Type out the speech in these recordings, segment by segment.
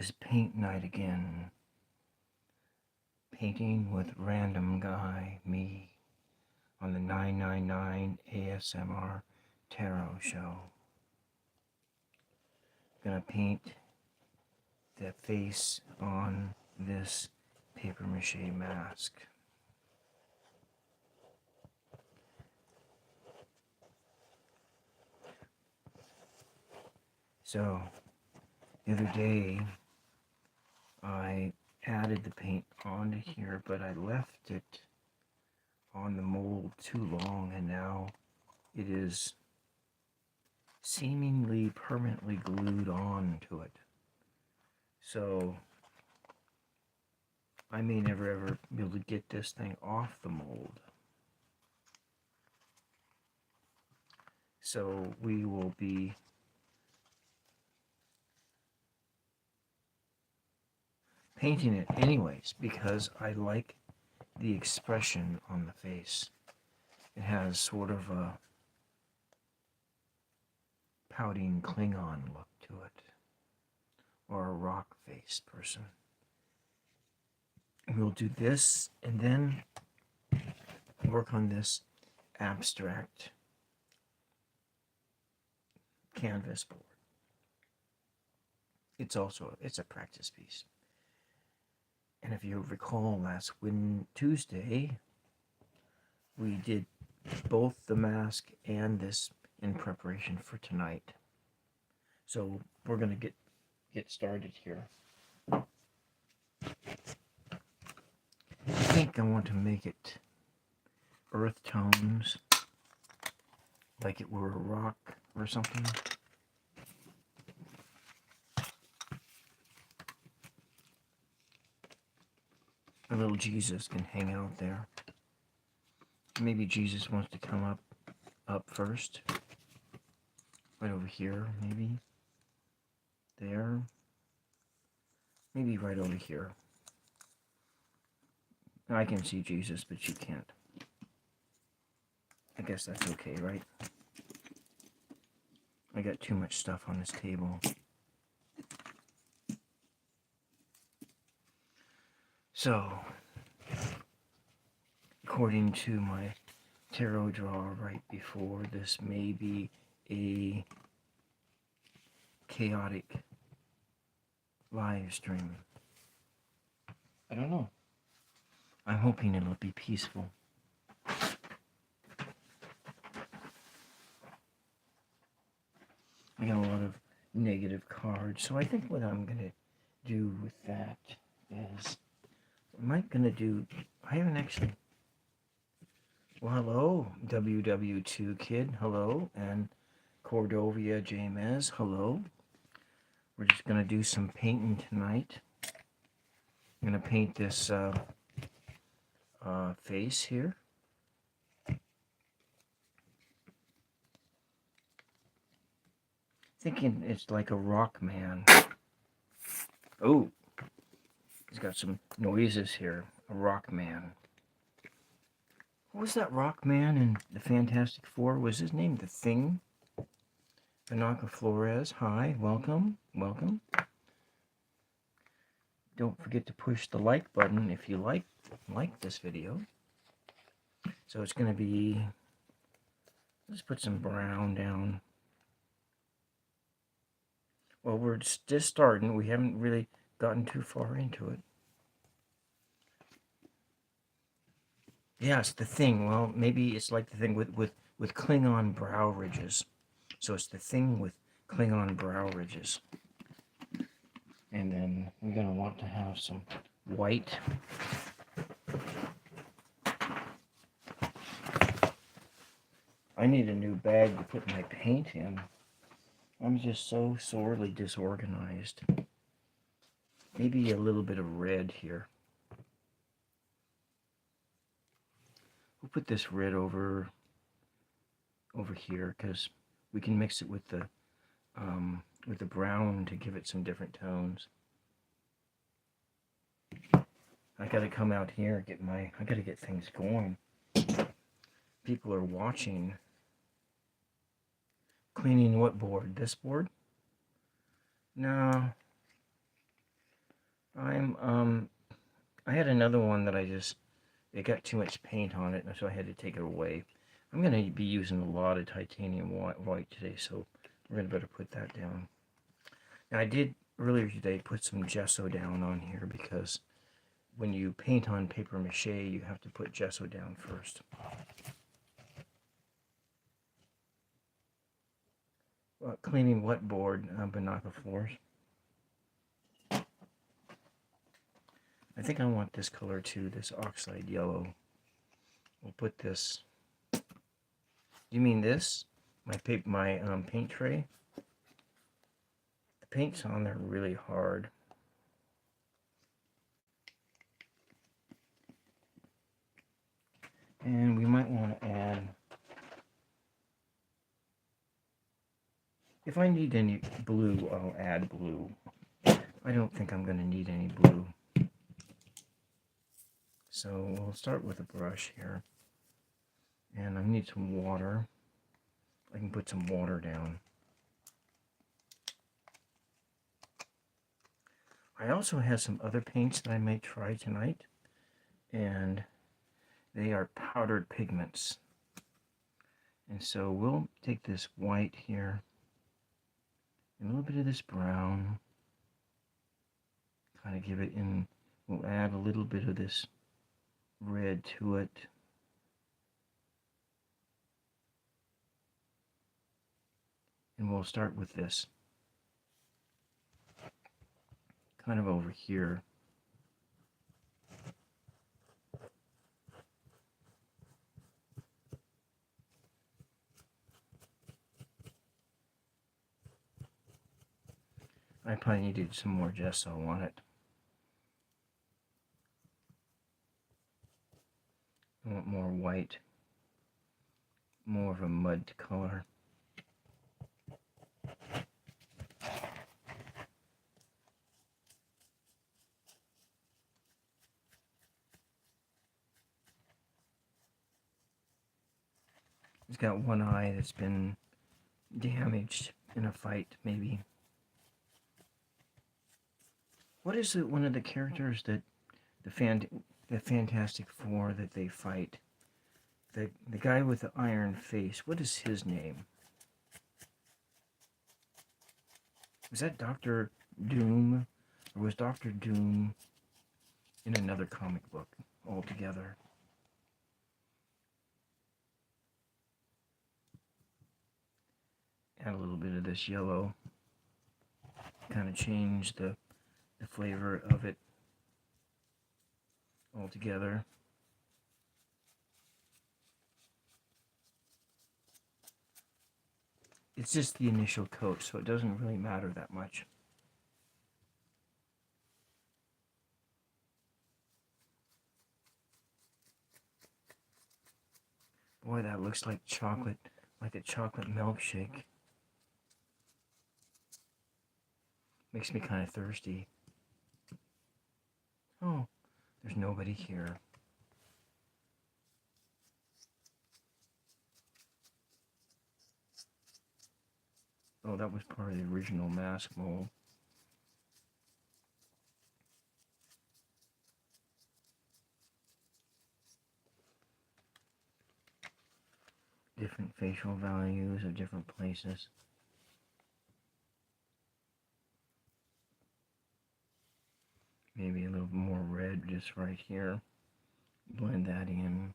It's paint night again. Painting with random guy, me, on the 999 ASMR Tarot Show. Gonna paint the face on this paper mache mask. So, the other day, I added the paint onto here, but I left it on the mold too long, and now it is seemingly permanently glued on to it. So I may never ever be able to get this thing off the mold. So we will be painting it anyways because I like the expression on the face. It has sort of a pouting Klingon look to it, or a rock-faced person. We'll do this and then work on this abstract canvas board. It's a practice piece. And if you recall, last Tuesday, we did both the mask and this in preparation for tonight. So we're gonna get started here. I think I want to make it earth tones, like it were a rock or something. A little Jesus can hang out there. Maybe Jesus wants to come up first. Right over here, maybe. There. Maybe right over here. I can see Jesus, but you can't. I guess that's okay, right? I got too much stuff on this table. So, according to my tarot draw right before, this may be a chaotic live stream. I don't know. I'm hoping it'll be peaceful. I got a lot of negative cards, so I think what I'm gonna do with that is, I haven't actually, well, hello, WW2 Kid, hello, and Cordovia James, hello. We're just gonna do some painting tonight. I'm gonna paint this face here. Thinking it's like a rock man. Oh, he's got some noises here. A rock man. What was that rock man in the Fantastic Four? Was his name The Thing? Banaka Flores, hi, welcome, welcome. Don't forget to push the like button if you like this video. So it's going to be, let's put some brown down. Well, we're just starting. We haven't really gotten too far into it. Yeah, it's The Thing. Well, maybe it's like The Thing with Klingon brow ridges. So it's The Thing with Klingon brow ridges. And then we're going to want to have some white. I need a new bag to put my paint in. I'm just so sorely disorganized. Maybe a little bit of red here. We'll put this red over here because we can mix it with the brown to give it some different tones. I gotta come out here and I gotta get things going. People are watching. Cleaning what board? This board? No. I had another one that it got too much paint on it, and so I had to take it away. I'm going to be using a lot of titanium white today, so we're going to better put that down. Now, I did earlier today put some gesso down on here because when you paint on paper mache, you have to put gesso down first. Cleaning wet board, but not the floors. I think I want this color too, this oxide yellow. We'll put this. You mean this? My paint tray? The paint's on there really hard. And we might want to add, if I need any blue, I'll add blue. I don't think I'm going to need any blue. So we'll start with a brush here. And I need some water. I can put some water down. I also have some other paints that I may try tonight. And they are powdered pigments. And so we'll take this white here, and a little bit of this brown, kind of give it in, we'll add a little bit of this red to it. And we'll start with this, kind of over here. I probably needed some more gesso on it. I want more white, more of a mud color. He's got one eye that's been damaged in a fight, maybe. What is it, one of the characters that the Fantastic Four that they fight? The guy with the iron face, what is his name? Was that Dr. Doom? Or was Dr. Doom in another comic book altogether? Add a little bit of this yellow. Kind of change the flavor of it altogether. It's just the initial coat, so it doesn't really matter that much. Boy, that looks like chocolate, like a chocolate milkshake. Makes me kind of thirsty. Oh, there's nobody here. Oh, that was part of the original mask mold. Different facial values of different places. Maybe a little more red just right here. Blend that in.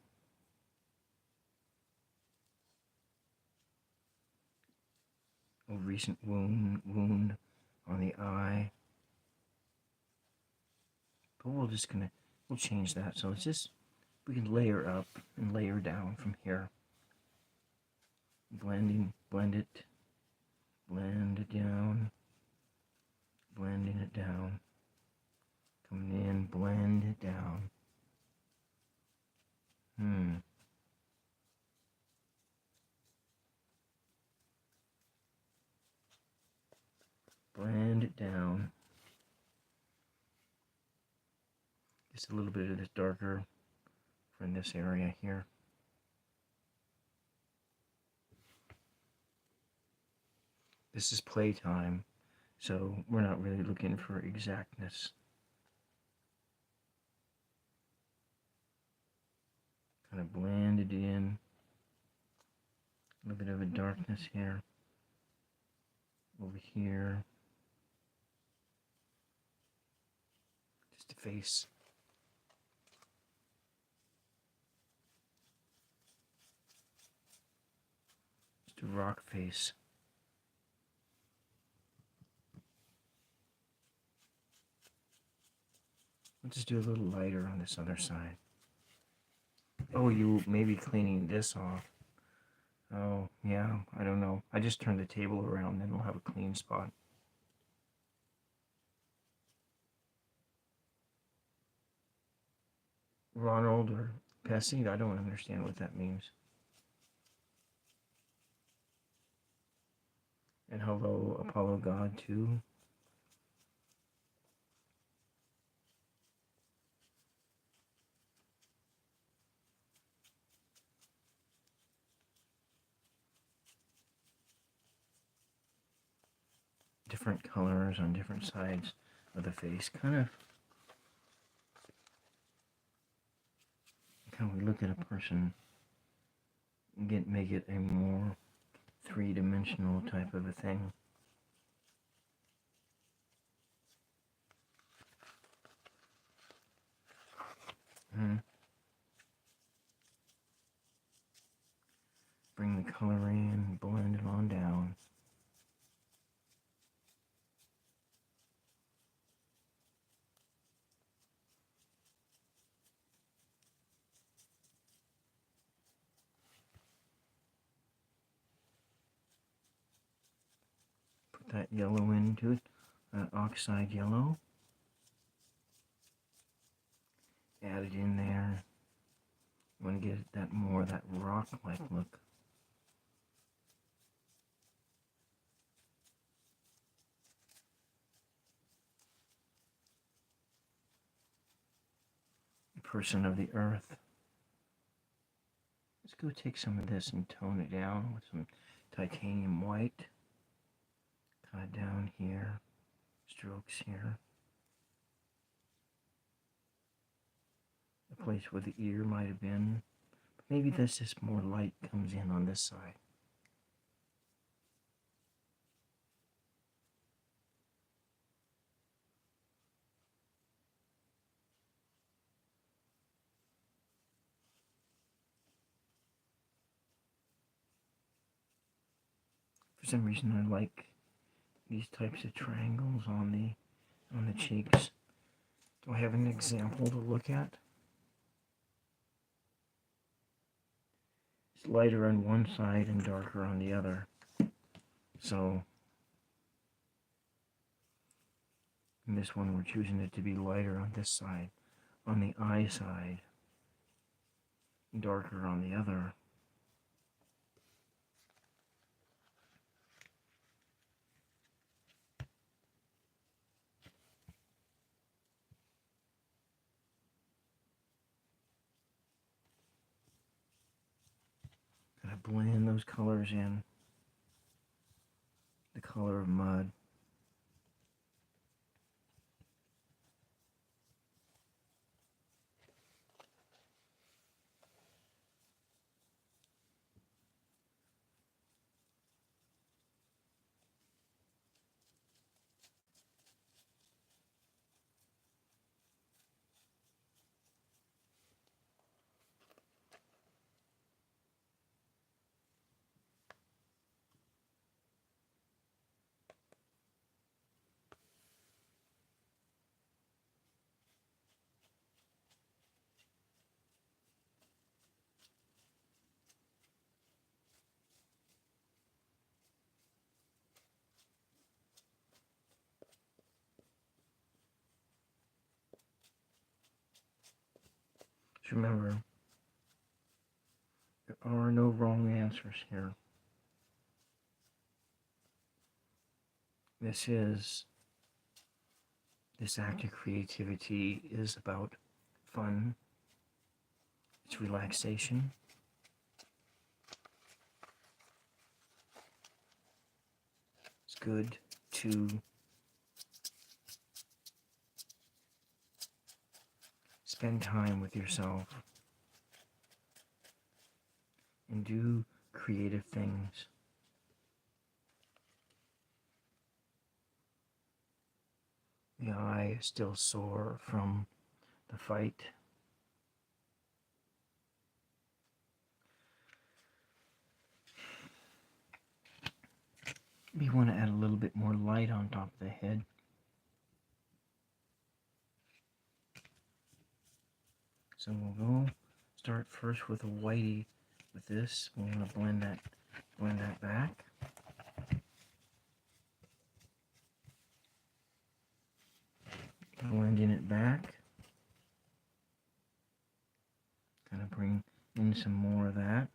A recent wound on the eye. But we'll change that. So it's just, we can layer up and layer down from here. Blend it down, blending it down, coming in, blend it down. Blend it down. Just a little bit of this darker from this area here. This is playtime, so we're not really looking for exactness. Kind of blended it in. A little bit of a darkness here. Over here. Just a face. Just a rock face. Let's just do a little lighter on this other side. Oh, you may be cleaning this off. Oh, yeah, I don't know. I just turned the table around, then we'll have a clean spot. Ronald or Pessy, I don't understand what that means. And hello, Apollo God, too. Different colors on different sides of the face. Kind of we look at a person and make it a more three-dimensional type of a thing. Bring the color in, blend it on down. Put that yellow into it, that oxide yellow. Add it in there. You want to get that more, that rock-like look. Person of the earth. Let's go take some of this and tone it down with some titanium white. Kind of down here, strokes here. The place where the ear might have been. But maybe this is more light comes in on this side. For some reason I like these types of triangles on the cheeks. Do I have an example to look at? It's lighter on one side and darker on the other. So in this one we're choosing it to be lighter on this side. On the eye side, darker on the other. Gotta blend those colors in. The color of mud. Just remember, there are no wrong answers here. This act of creativity is about fun. It's relaxation. It's good to spend time with yourself. and do creative things. The eye is still sore from the fight. We want to add a little bit more light on top of the head. So we'll go start first with a whitey with this. We want to blend that back. Blending it back. Kind of bring in some more of that.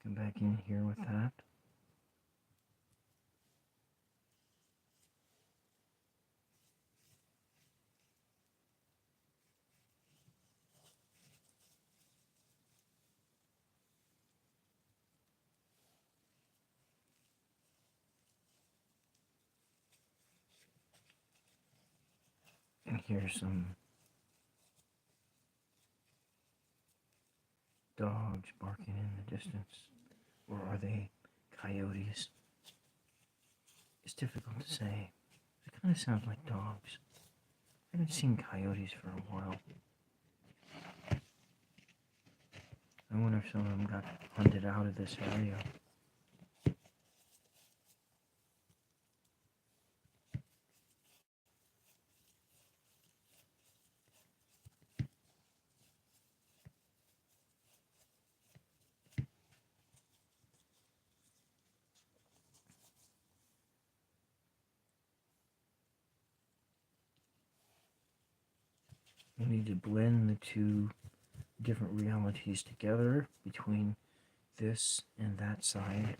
Come back in here with that. And here's some dogs barking in the distance. Or are they coyotes? It's difficult to say. It kind of sounds like dogs. I haven't seen coyotes for a while. I wonder if some of them got hunted out of this area. We need to blend the two different realities together between this and that side.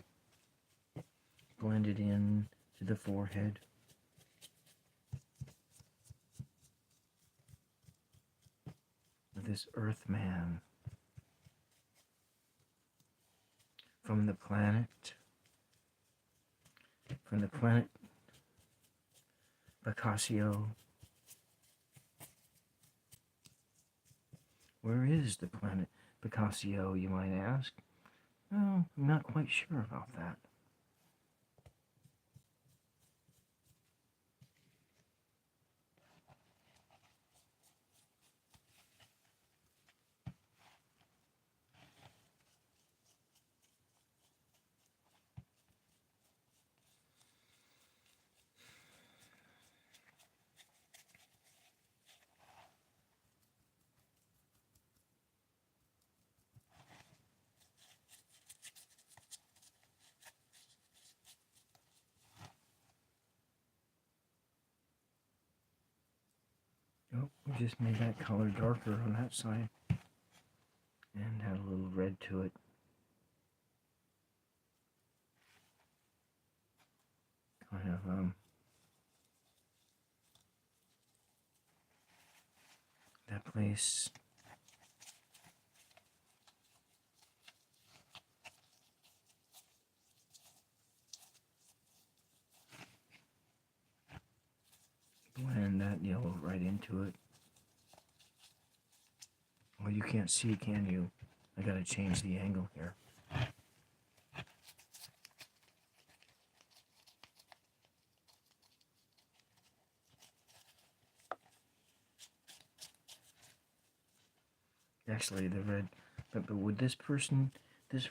Blend it in to the forehead. This Earthman from the planet Picasso. Where is the planet Picasso, you might ask? Well, I'm not quite sure about that. Oh, we just made that color darker on that side and had a little red to it. Kind of that place. Blend that yellow right into it. Well, you can't see, can you? I gotta change the angle here. Actually, the red, but would this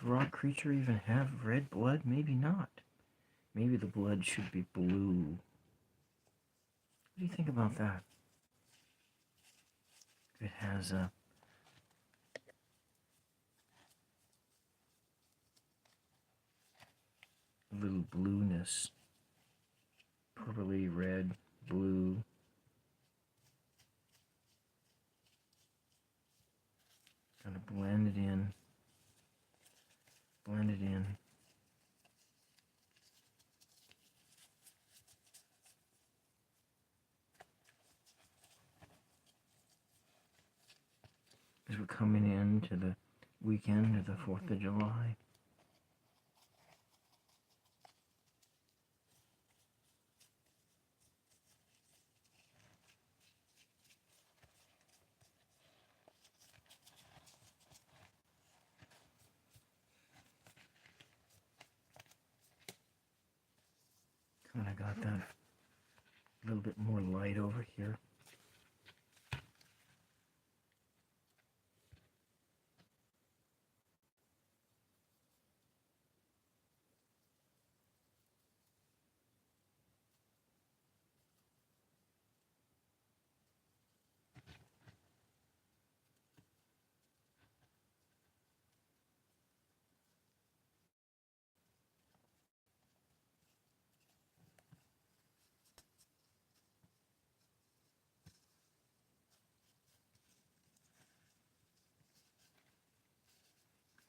rock creature even have red blood? Maybe not. Maybe the blood should be blue. What do you think about that? It has a little blueness. Purpley, red, blue. Kind of blend it in. Blend it in. As we're coming into the weekend of the 4th of July. Kind of got that a little bit more light over here.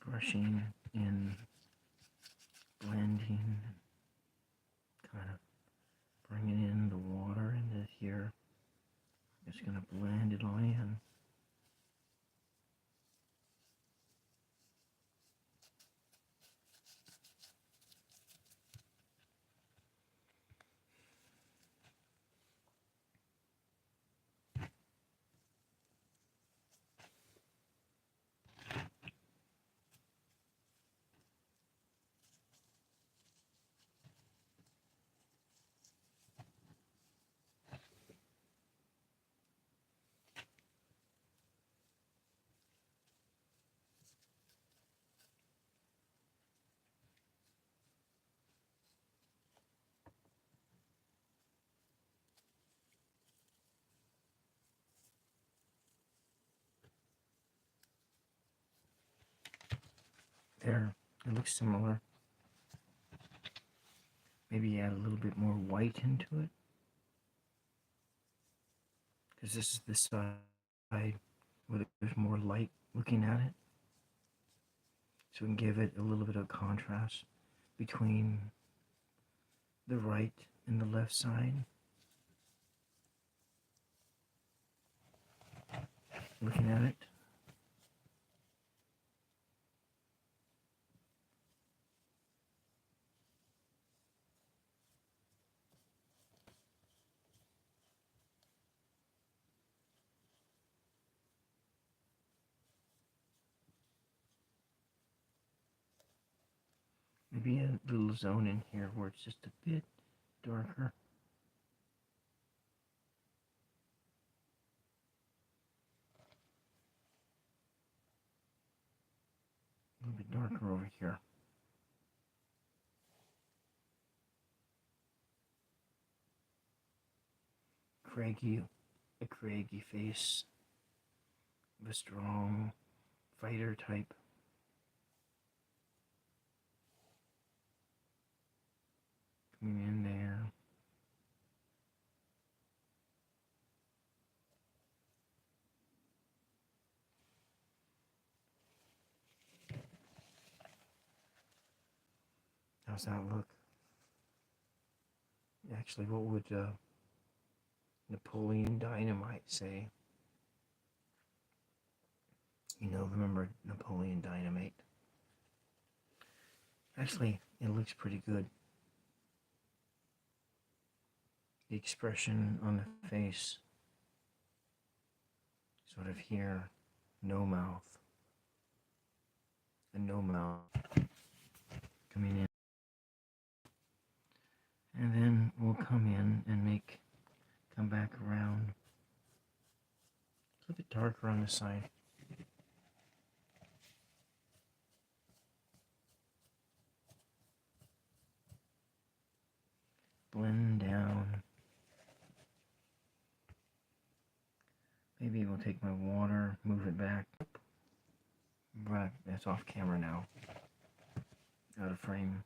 Brushing in, blending, kind of bringing in the water into here. Just going to blend it all in. There, it looks similar. Maybe add a little bit more white into it. Because this is the side where there's more light looking at it. So we can give it a little bit of contrast between the right and the left side. Looking at it. Maybe a little zone in here where it's just a bit darker. A little bit darker over here. A craggy face of a strong fighter type. Coming in there. How's that look? Actually, what would Napoleon Dynamite say? You know, remember Napoleon Dynamite? Actually, it looks pretty good. The expression on the face, sort of here, no mouth. And no mouth coming in. And then we'll come in and come back around. A little bit darker on the side. Blend down. Maybe we'll take my water, move it back. Right, that's off camera now. Out of frame.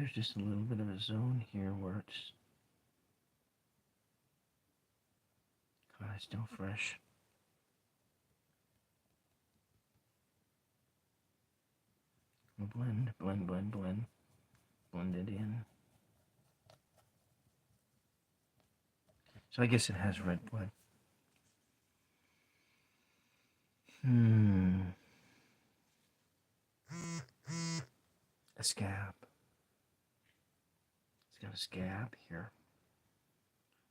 there's just a little bit of a zone here where it's kind of still fresh. Blend, blend, blend, blend. Blend it in. So I guess it has red blood. A scab. It's got a scab here.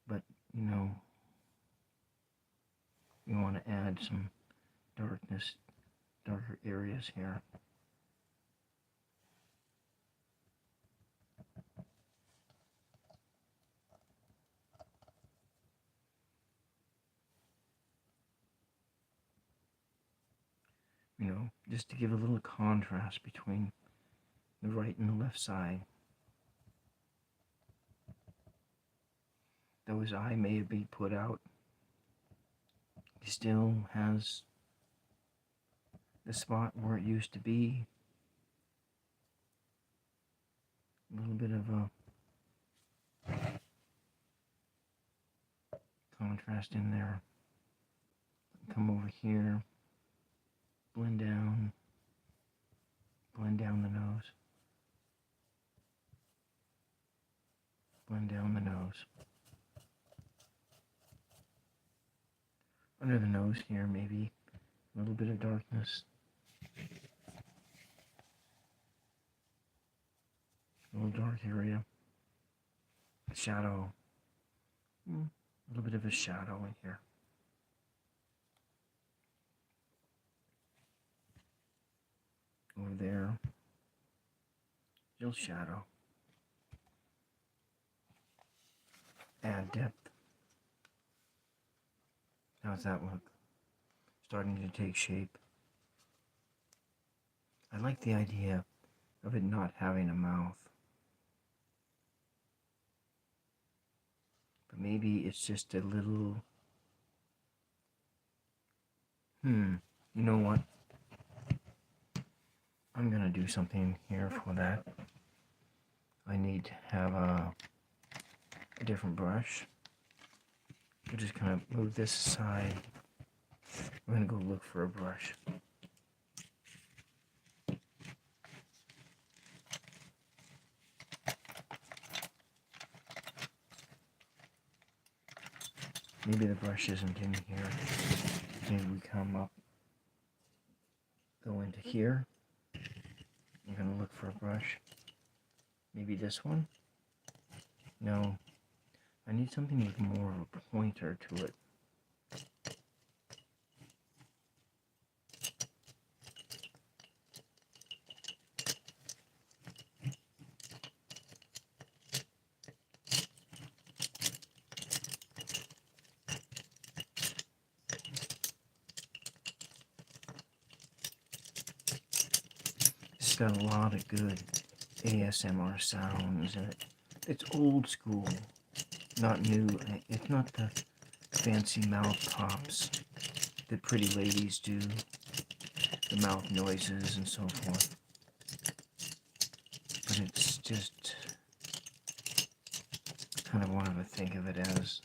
But, you know, you want to add some darkness, darker areas here. You know, just to give a little contrast between the right and the left side. Though his eye may be put out, he still has the spot where it used to be. A little bit of a contrast in there. Come over here, blend down the nose, blend down the nose. Under the nose here, maybe a little bit of darkness. A little dark area. Shadow. A little bit of a shadow in here. Over there. Still shadow. Add depth. How's that look? Starting to take shape. I like the idea of it not having a mouth. But maybe it's just a little... You know what? I'm gonna do something here for that. I need to have a different brush. We'll just kind of move this aside. We're gonna go look for a brush. Maybe the brush isn't in here. Maybe we come up, go into here. I'm gonna look for a brush. Maybe this one? No. I need something with more of a pointer to it. It's got a lot of good ASMR sounds in it. It's old school, not new. It's not the fancy mouth pops that pretty ladies do, the mouth noises and so forth. But it's just kind of want to think of it as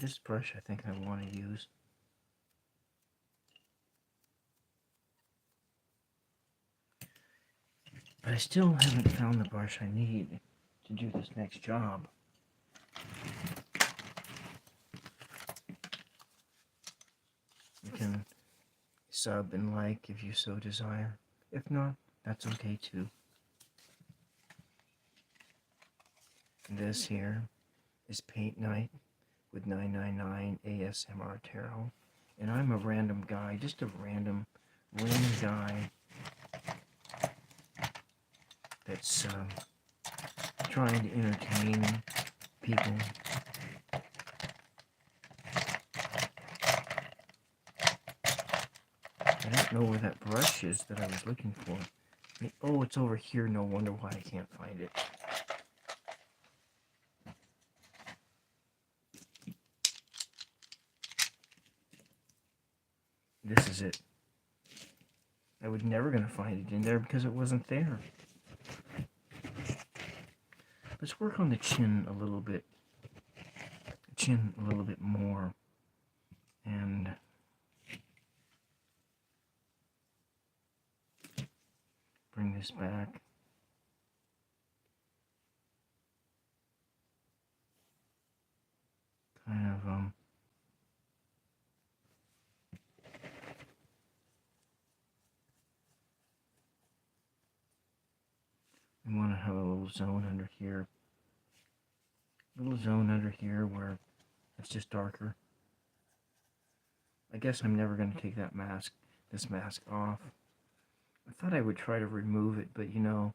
this brush. I think I want to use. But I still haven't found the brush I need to do this next job. You can sub and like if you so desire. If not, that's okay too. And this here is Paint Night with 999 ASMR Tarot. And I'm a random guy, just a random guy that's trying to entertain people. I don't know where that brush is that I was looking for. Oh, it's over here. No wonder why I can't find it. This is it. I was never going to find it in there because it wasn't there. Let's work on the chin a little bit. Chin a little bit more. And bring this back. Kind of, we want to have a little zone under here. A little zone under here where it's just darker. I guess I'm never going to take this mask off. I thought I would try to remove it, but you know,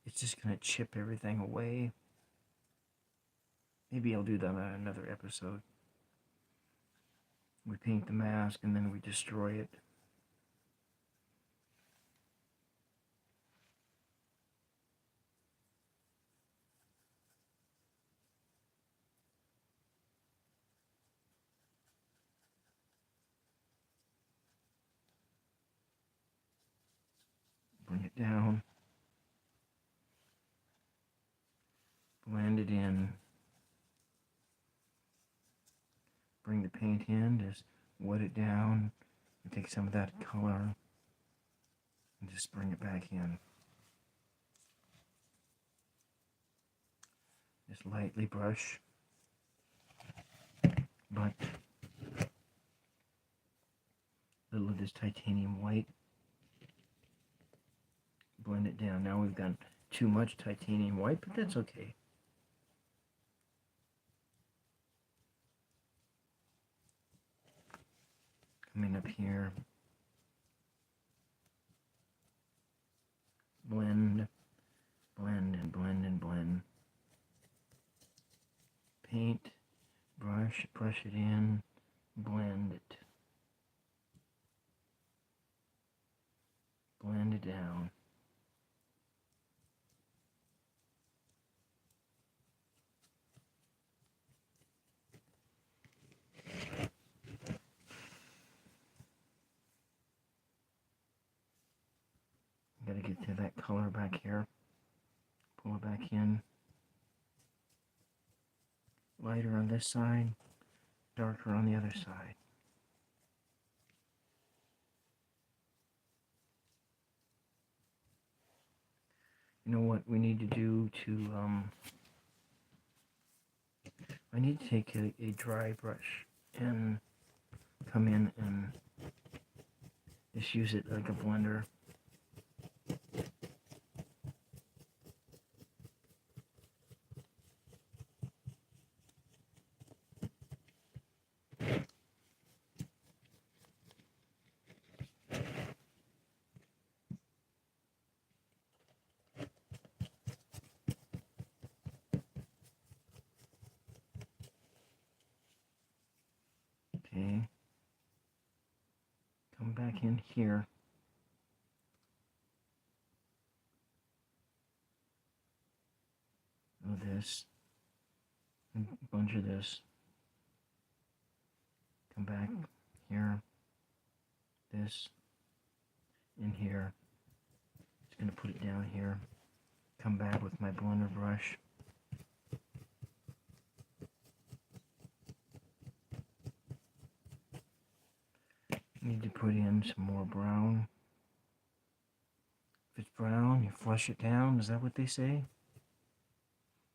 it's just going to chip everything away. Maybe I'll do that on another episode. We paint the mask and then we destroy it. Bring it down. Blend it in. Bring the paint in, just wet it down, and take some of that color, and just bring it back in. Just lightly brush, but a little of this titanium white. Blend it down. Now we've got too much titanium white, but that's okay. Coming up here, blend, blend, and blend, and blend. Paint, brush it in, blend it. Blend it down. Got to get to that color back here. Pull it back in. Lighter on this side, darker on the other side. You know what we need to do to, I need to take a dry brush and come in and just use it like a blender. Okay. Come back in here. Of this. And a bunch of this. Come back here. This. In here. Just going to put it down here. Come back with my blender brush. Need to put in some more brown. If it's brown, you flush it down. Is that what they say?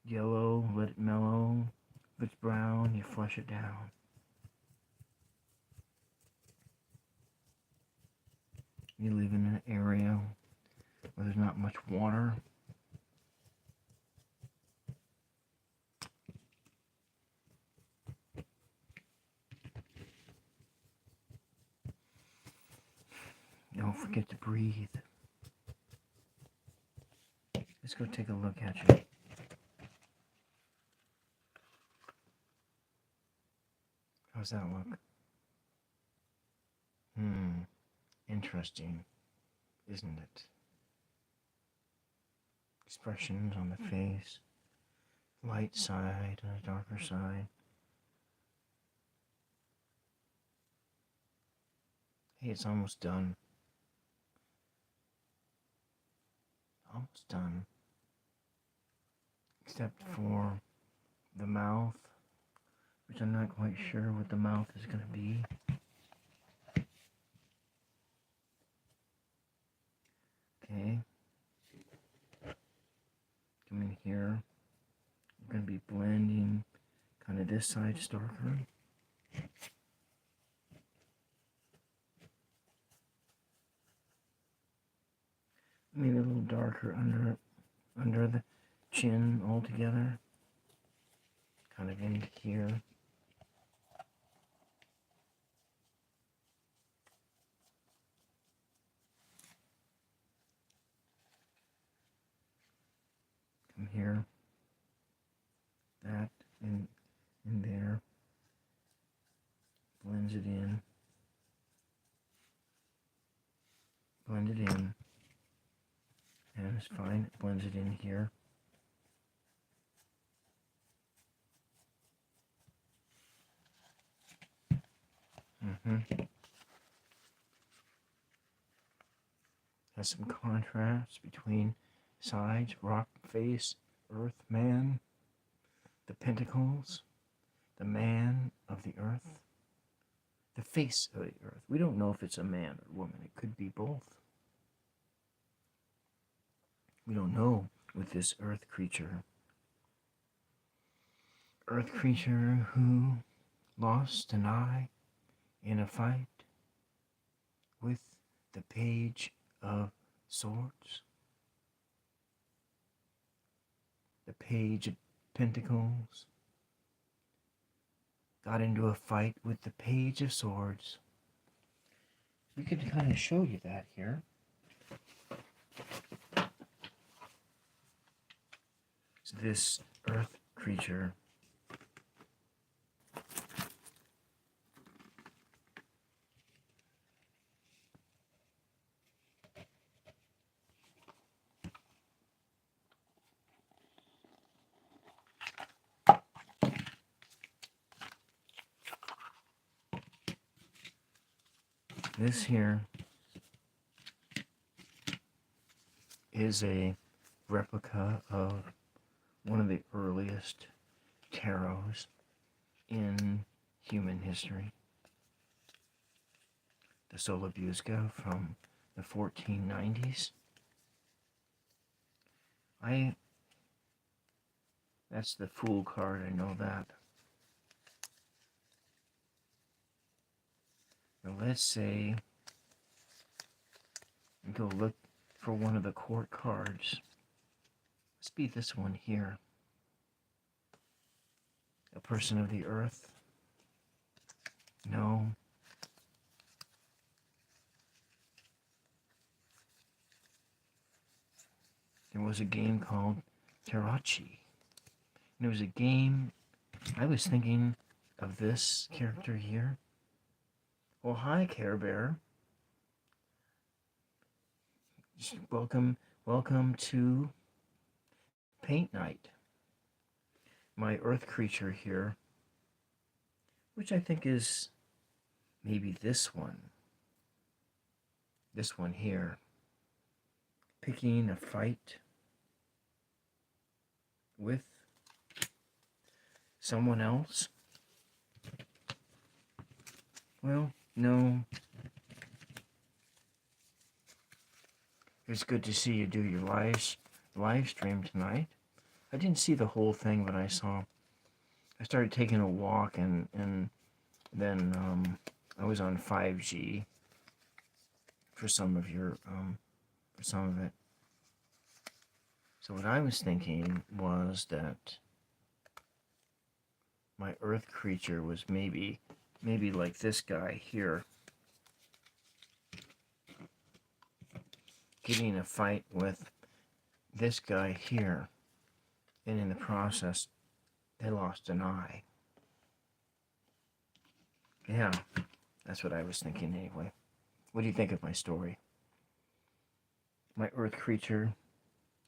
Yellow, let it mellow. If it's brown, you flush it down. You live in an area where there's not much water. Don't forget to breathe. Let's go take a look at you. How's that look? Interesting, isn't it? Expressions on the face, light side and a darker side. Hey, it's almost done. almost done. Except for the mouth, which I'm not quite sure what the mouth is going to be. Okay. Come in here. I'm going to be blending kind of this side darker. Maybe a little darker under the chin altogether. Kind of in here. Come here. That in there. Blends it in. Blend it in. And it's fine. It blends it in here. Has some contrast between sides, rock face, earth man, the pentacles, the man of the earth, the face of the earth. We don't know if it's a man or woman. It could be both. We don't know with this earth creature. Earth creature who lost an eye in a fight with the Page of Swords, the Page of Pentacles, got into a fight with the Page of Swords. We could kind of show you that here. So this earth creature this here is a replica of one of the earliest tarots in human history. The Solabuzga from the 1490s. That's the Fool card, I know that. Now let's say and go look for one of the court cards. Let's be this one here. A person of the earth? No. There was a game called Tarachi. And it was a game, I was thinking of this character here. Well, hi, Care Bear. Welcome to Paint Night. My earth creature here, which I think is maybe this one. This one here. Picking a fight with someone else. Well, no. It's good to see you do your live stream tonight. I didn't see the whole thing, but I started taking a walk and then I was on 5G for some of it. So what I was thinking was that my earth creature was maybe like this guy here, getting a fight with this guy here, and in the process they lost an eye. Yeah, that's what I was thinking anyway. What do you think of my story? My earth creature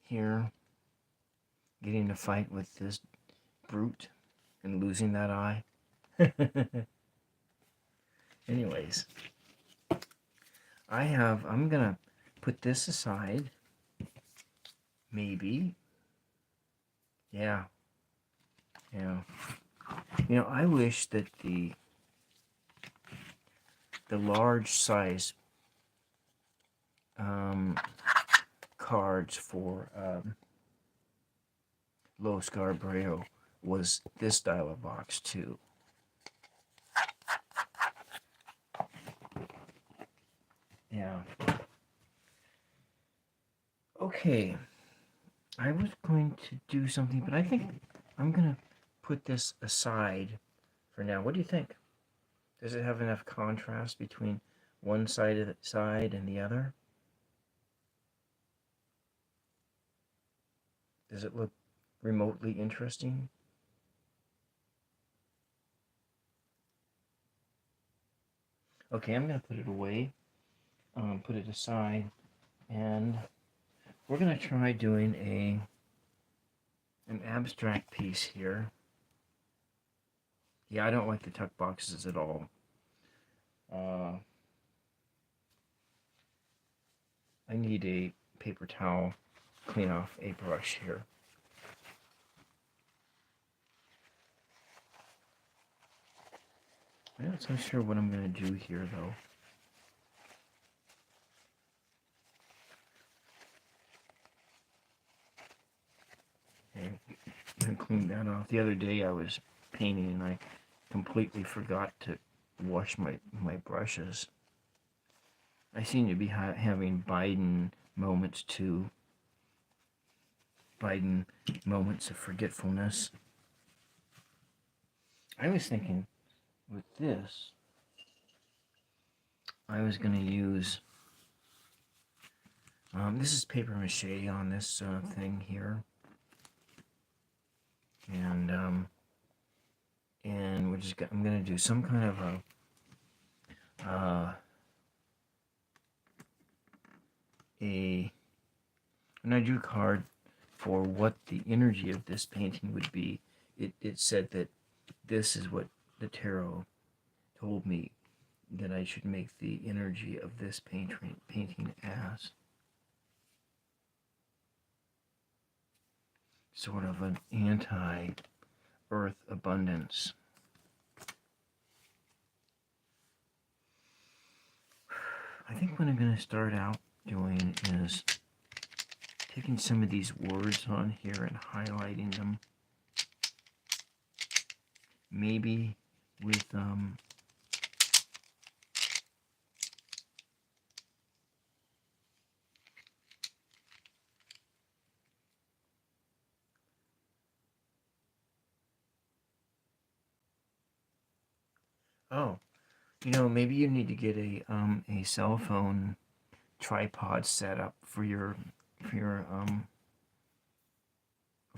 here getting a fight with this brute and losing that eye. Anyways, I'm gonna put this aside Maybe. Yeah. Yeah. You know, I wish that the large size cards for Low Scarborough was this style of box too. Yeah. Okay. I was going to do something, but I think I'm going to put this aside for now. What do you think? Does it have enough contrast between one side of the side and the other? Does it look remotely interesting? Okay, I'm going to put it away, put it aside, and we're going to try doing an abstract piece here. Yeah, I don't like the tuck boxes at all. I need a paper towel to clean off a brush here. I'm not so sure what I'm going to do here, though. Okay, I'm going to clean that off. The other day I was painting and I completely forgot to wash my brushes. I seem to be having Biden moments too. Biden moments of forgetfulness. I was thinking with this, I was going to use, this is paper mache on this thing here. And I'm going to do some kind of when I drew a card for what the energy of this painting would be, it said that this is what the tarot told me that I should make the energy of this painting as. Sort of an anti-earth abundance. I think what I'm going to start out doing is taking some of these words on here and highlighting them. Maybe with oh, you know, maybe you need to get a cell phone tripod set up for your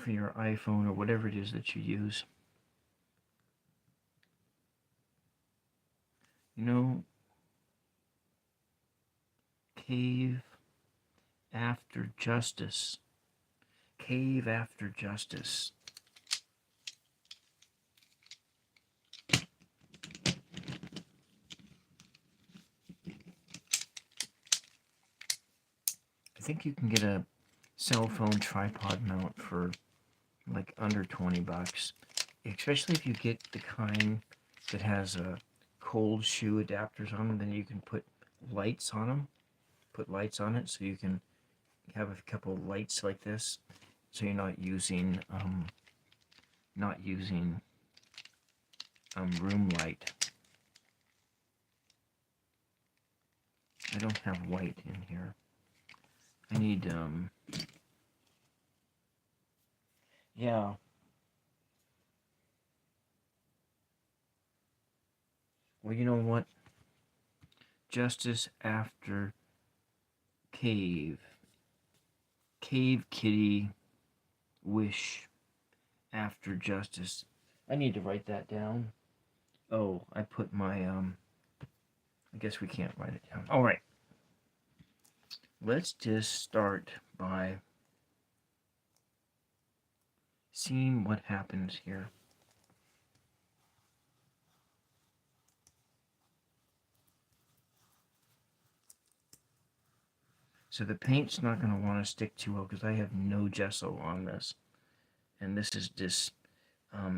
iPhone or whatever it is that you use. You know, cave after justice. Cave after justice. I think you can get a cell phone tripod mount for like under 20 bucks. Especially if you get the kind that has a cold shoe adapters on them, then you can put lights on them. Put lights on it so you can have a couple lights like this, so you're not using room light. I don't have white in here. I need yeah. Well, you know what? Justice after cave. Cave kitty wish after justice. I need to write that down. Oh, I put my I guess we can't write it down. All right. Let's just start by seeing what happens here. So the paint's not going to want to stick too well because I have no gesso on this. And this is just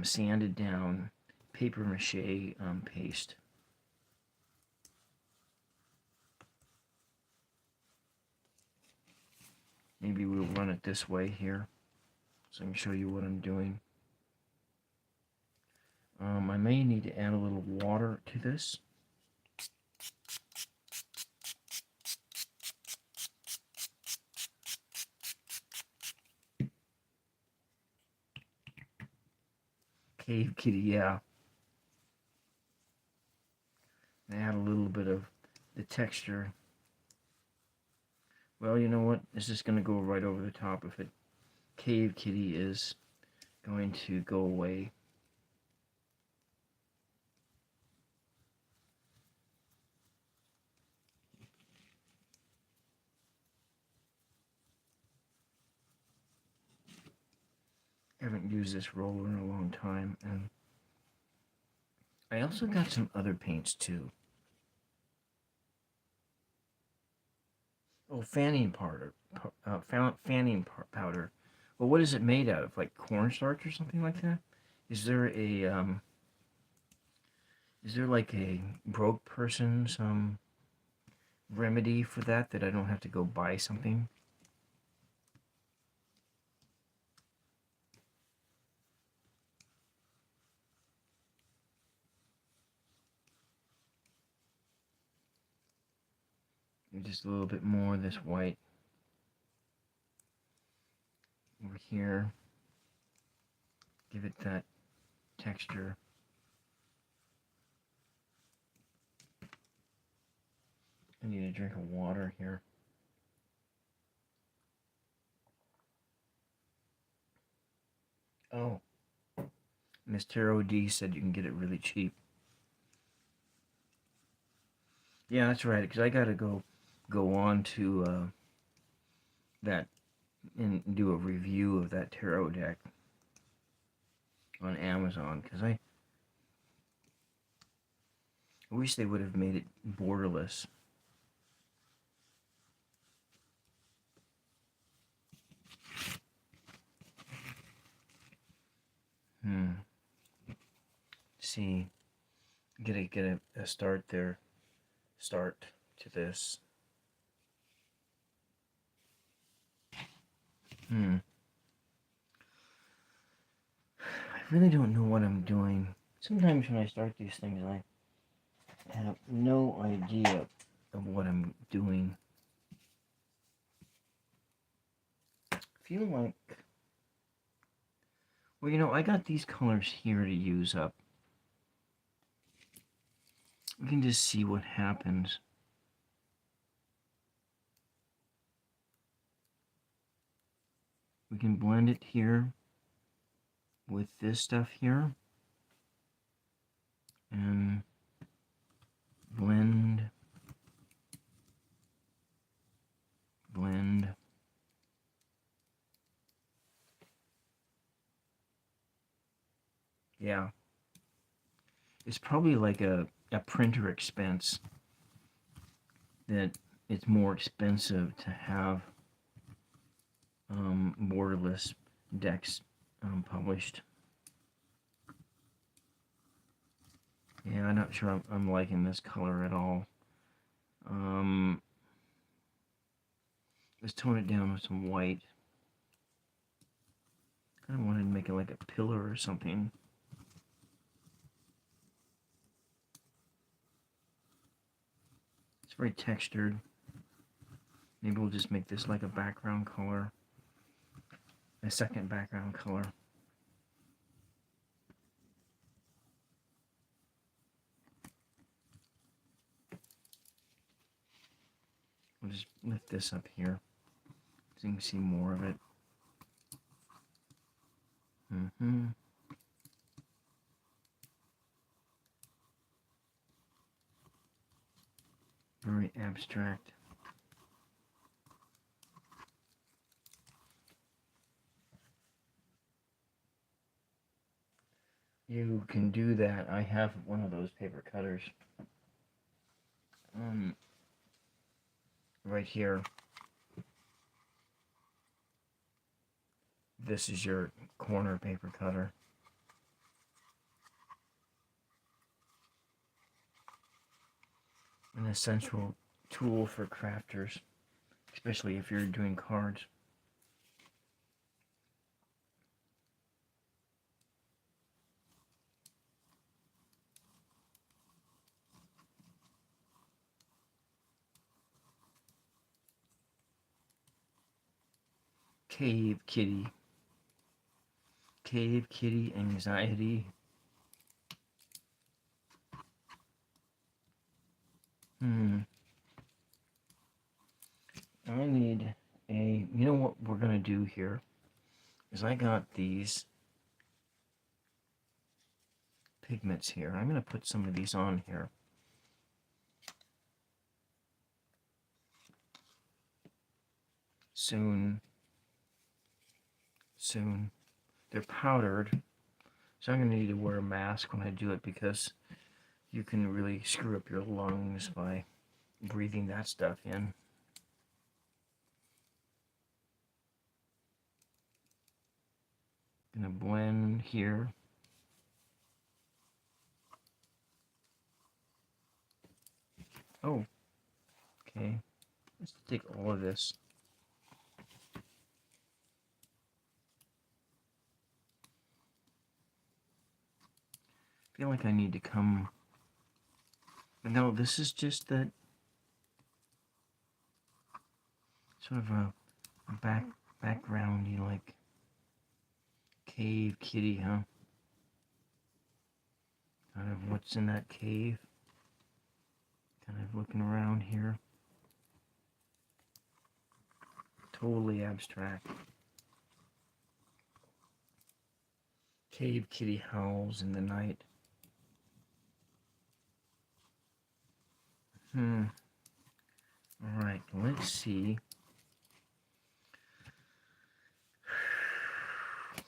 sanded down paper mache paste. Maybe we'll run it this way here so I can show you what I'm doing. I may need to add a little water to this. Cave Kitty, yeah. Add a little bit of the texture. Well, you know what? This is going to go right over the top of it. Cave Kitty is going to go away. I haven't used this roller in a long time, and I also got some other paints too. Oh, fanning powder. Fanning powder. Well, what is it made out of? Like cornstarch or something like that? Is there like a broke person's remedy for that I don't have to go buy something? Just a little bit more of this white over here. Give it that texture. I need a drink of water here. Oh, Miss Taro D said you can get it really cheap. Yeah, that's right, because I gotta go on to that and do a review of that tarot deck on Amazon, because I wish they would have made it borderless. See, get a start there. Start to this. I really don't know what I'm doing. Sometimes when I start these things, I have no idea of what I'm doing. I feel like, well, you know, I got these colors here to use up. We can just see what happens. We can blend it here with this stuff here. And blend. Yeah. It's probably like a printer expense that it's more expensive to have borderless decks published. Yeah, I'm not sure I'm liking this color at all. Let's tone it down with some white. I kind of wanted to make it like a pillar or something. It's very textured. Maybe we'll just make this like a background color. A second background color. We'll just lift this up here so you can see more of it. Very abstract. You can do that. I have one of those paper cutters. Right here. this is your corner paper cutter. An essential tool for crafters, especially if you're doing cards. Cave kitty. Cave kitty anxiety. I need a, you know what we're gonna do here is I got these pigments here. I'm gonna put some of these on here. Soon. They're powdered, so I'm gonna need to wear a mask when I do it because you can really screw up your lungs by breathing that stuff in. Gonna blend here. Oh, okay. Let's take all of this. I feel like I need to come. No, this is just that sort of a background, you know, like cave kitty, huh? Kind of what's in that cave. Kind of looking around here. Totally abstract. Cave kitty howls in the night. Alright, let's see.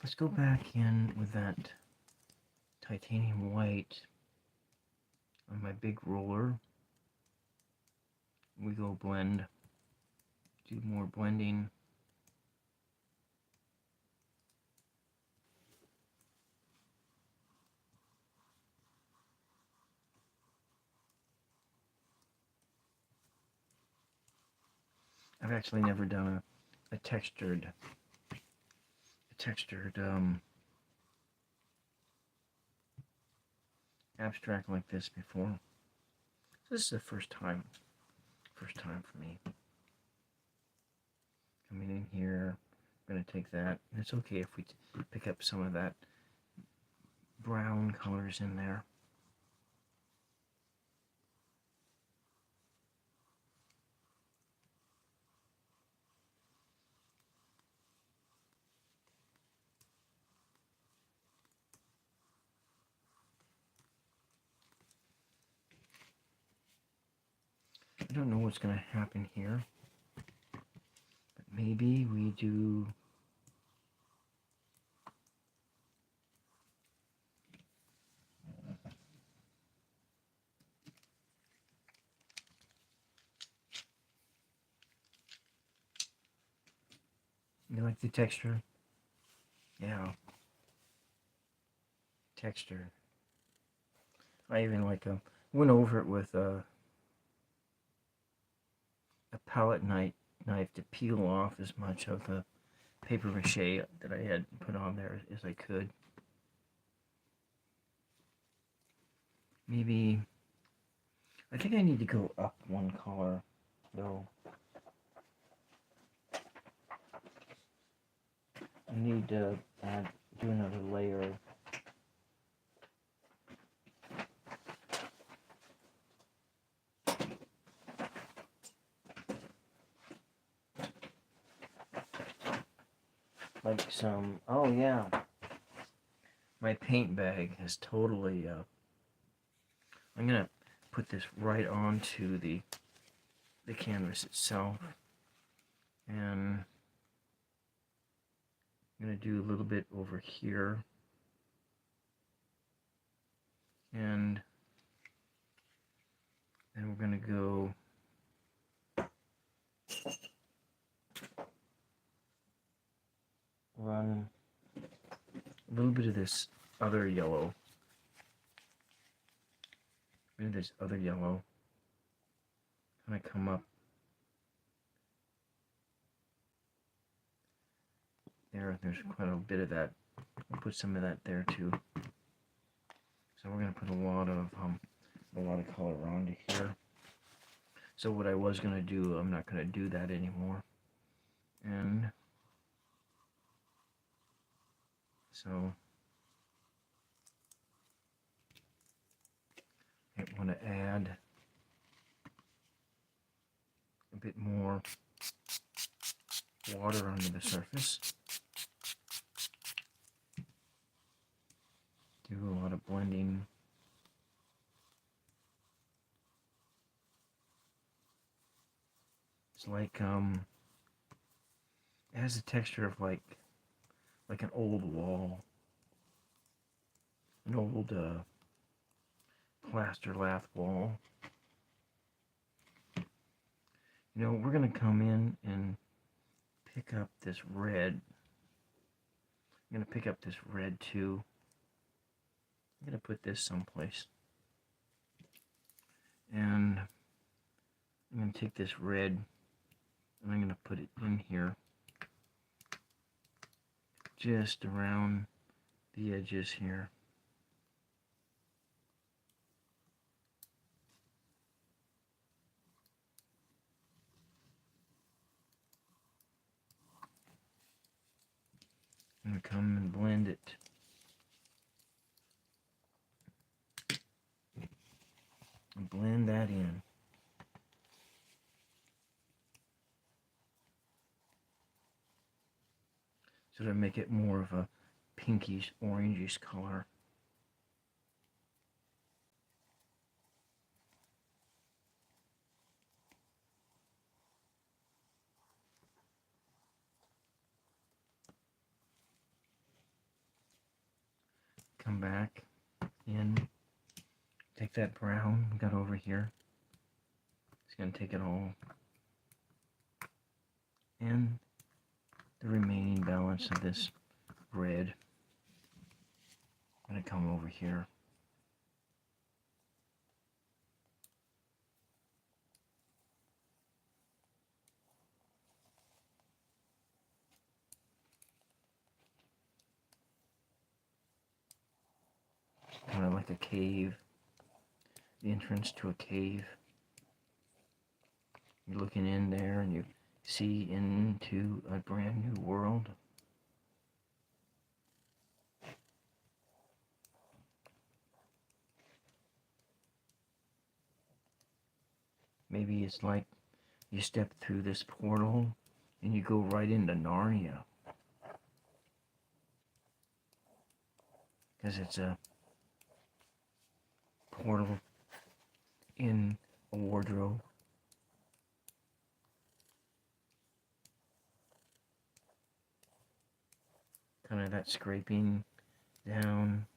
Let's go back in with that titanium white on my big roller. We go blend. Do more blending. I've actually never done a textured abstract like this before. So this is the first time for me. Coming in here, I'm gonna take that. And it's okay if we pick up some of that brown colors in there. I don't know what's gonna happen here, but maybe we do. You like the texture? Yeah. Texture. I even went over it with a palette knife to peel off as much of the paper mache that I had put on there as I could. Maybe, I think I need to go up one color though. I need to do another layer. Like some, oh yeah. My paint bag has totally, I'm gonna put this right onto the canvas itself. And I'm going to do a little bit over here. And then we're going to go run a little bit of this other yellow. Maybe this other yellow. Kind of come up there. There's quite a bit of that. I'll put some of that there too. So we're gonna put a lot of color onto here. So what I was gonna do, I'm not gonna do that anymore. And so I want to add a bit more water onto the surface. Do a lot of blending. It's like it has a texture of like an old wall, an old plaster lath wall. You know, we're gonna come in and pick up this red. I'm gonna pick up this red too. I'm gonna put this someplace, and I'm gonna take this red and I'm gonna put it in here, just around the edges here. I'm gonna come and blend it. And blend that in. So to make it more of a pinkish, orangish color. Come back in, take that brown we got over here. It's going to take it all, and the remaining balance of this red. I'm going to come over here. Kind of like a cave, the entrance to a cave. You're looking in there and you see into a brand new world. Maybe it's like you step through this portal and you go right into Narnia. Because it's a portal in a wardrobe. Kind of that scraping down.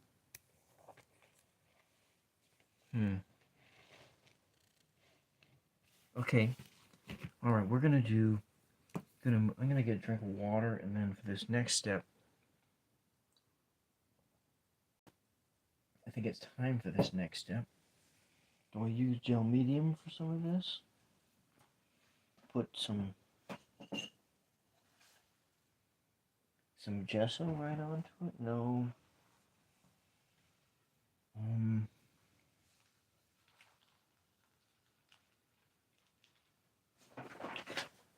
Okay. All right, we're gonna do. I'm gonna get a drink of water, and then for this next step, I think it's time for this next step. Do I use gel medium for some of this? Put some gesso right onto it? No.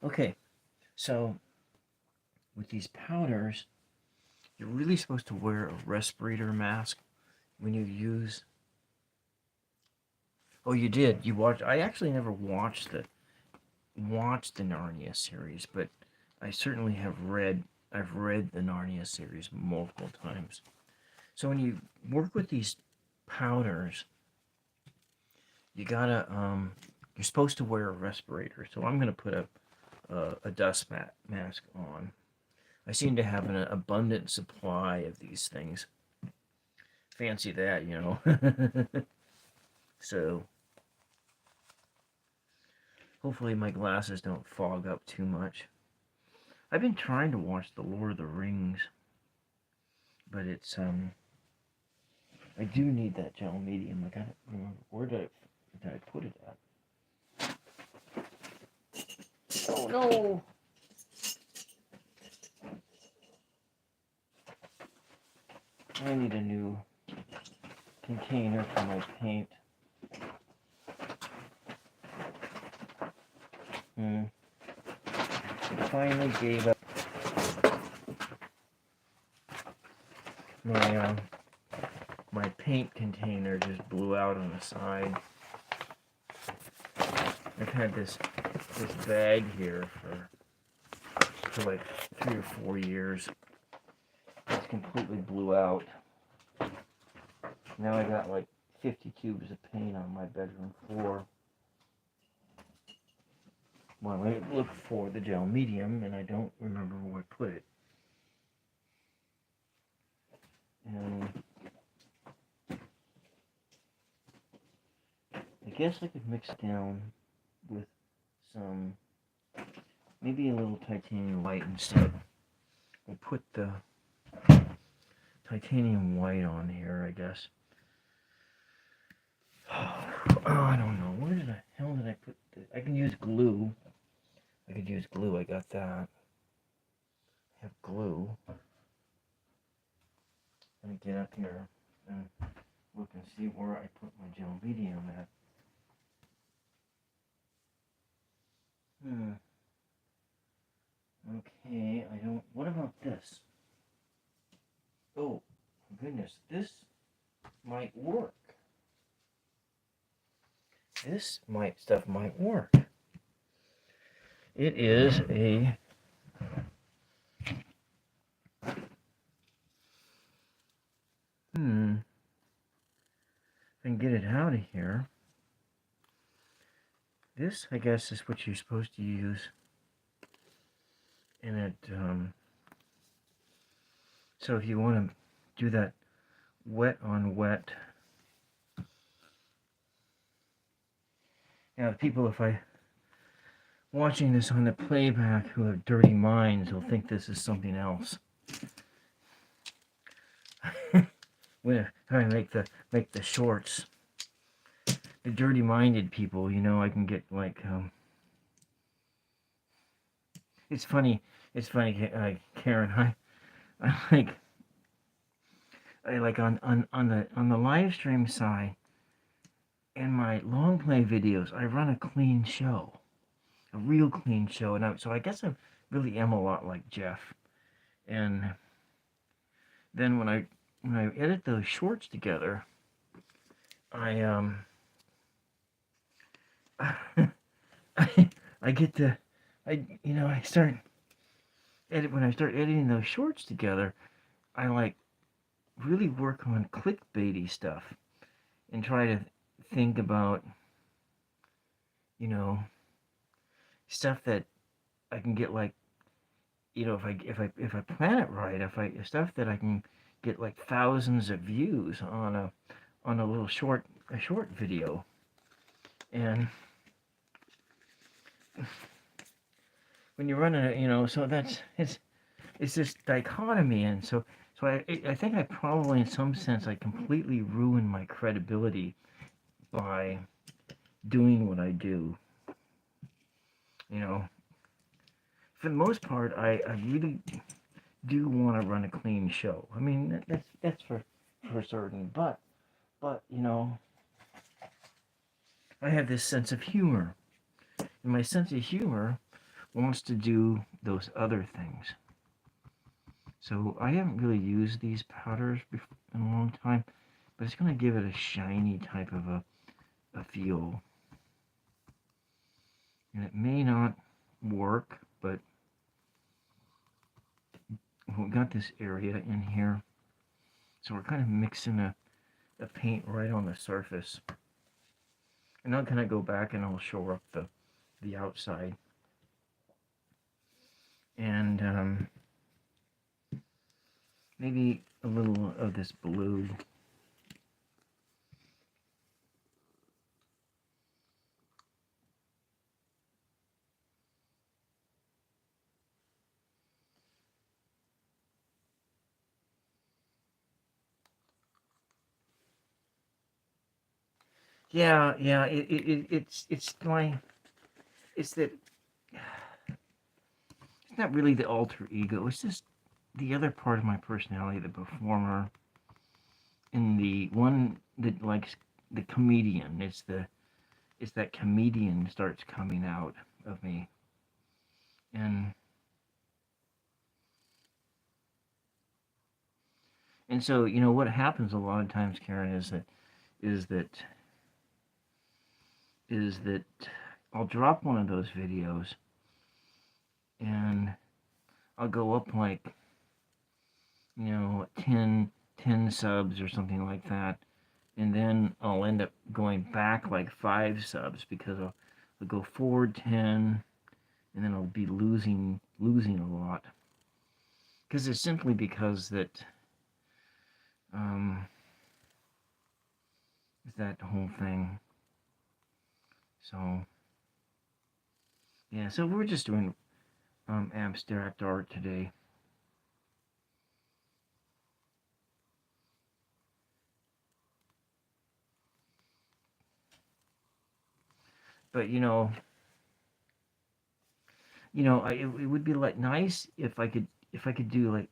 Okay, so with these powders, you're really supposed to wear a respirator mask when you use. Oh, you did. You watched. I actually never watched the Narnia series, but I certainly have read. I've read the Narnia series multiple times. So when you work with these powders, you gotta you're supposed to wear a respirator. So I'm gonna put a dust mask on. I seem to have an abundant supply of these things. Fancy that, you know. So hopefully my glasses don't fog up too much. I've been trying to watch The Lord of the Rings, but it's I do need that gel medium. I gotta remember where did I put it at? Oh no! I need a new container for my paint. I finally gave up my paint container. Just blew out on the side. I've had this bag here for like 3 or 4 years. It's completely blew out. Now I got like 50 tubes of paint on my bedroom floor. Well, I looked for the gel medium and I don't remember where I put it. And I guess I could mix it down with some, maybe a little titanium white instead. We'll put the titanium white on here, I guess. Oh, I don't know. Where the hell did I put this? I can use glue. I could use glue. I got that. I have glue. Let me get up here and look and see where I put my gel medium at. Okay, I don't. What about this? Oh, goodness, this might work. This stuff might work. It is a if I can get it out of here. This, I guess, is what you're supposed to use. And it, so if you want to do that wet on wet. Now, people, if I watching this on the playback who have dirty minds will think this is something else. When I make the shorts, the dirty-minded people, you know, I can get like it's funny, Karen. I like on the live stream side and my long play videos, I run a clean show, a real clean show, and so I guess I really am a lot like Jeff. And then when I edit those shorts together, I get to I start when I start editing those shorts together, I like really work on clickbaity stuff and try to think about stuff that I can get, like, if I plan it right, stuff that I can get like thousands of views on a little short video. And when you run it, so it's this dichotomy. And so I think I probably, in some sense, I completely ruin my credibility by doing what I do. For the most part, I really do want to run a clean show. I mean, that's for certain. But I have this sense of humor, and my sense of humor wants to do those other things. So I haven't really used these powders in a long time, but it's going to give it a shiny type of a feel. And it may not work, but we've got this area in here, so we're kind of mixing a paint right on the surface. And now can I go back and I'll show up the outside. And maybe a little of this blue. Yeah, yeah. It's my it's that it's not really the alter ego. It's just the other part of my personality, the performer, and the one that likes the comedian. It's that comedian starts coming out of me, and so what happens a lot of times, Karen, is that is that I'll drop one of those videos and I'll go up like 10 subs or something like that, and then I'll end up going back like 5 subs because I'll go forward 10, and then I'll be losing a lot because it's simply because that um, that whole thing. So yeah, so we're just doing abstract art today. But it would be like nice if I could do like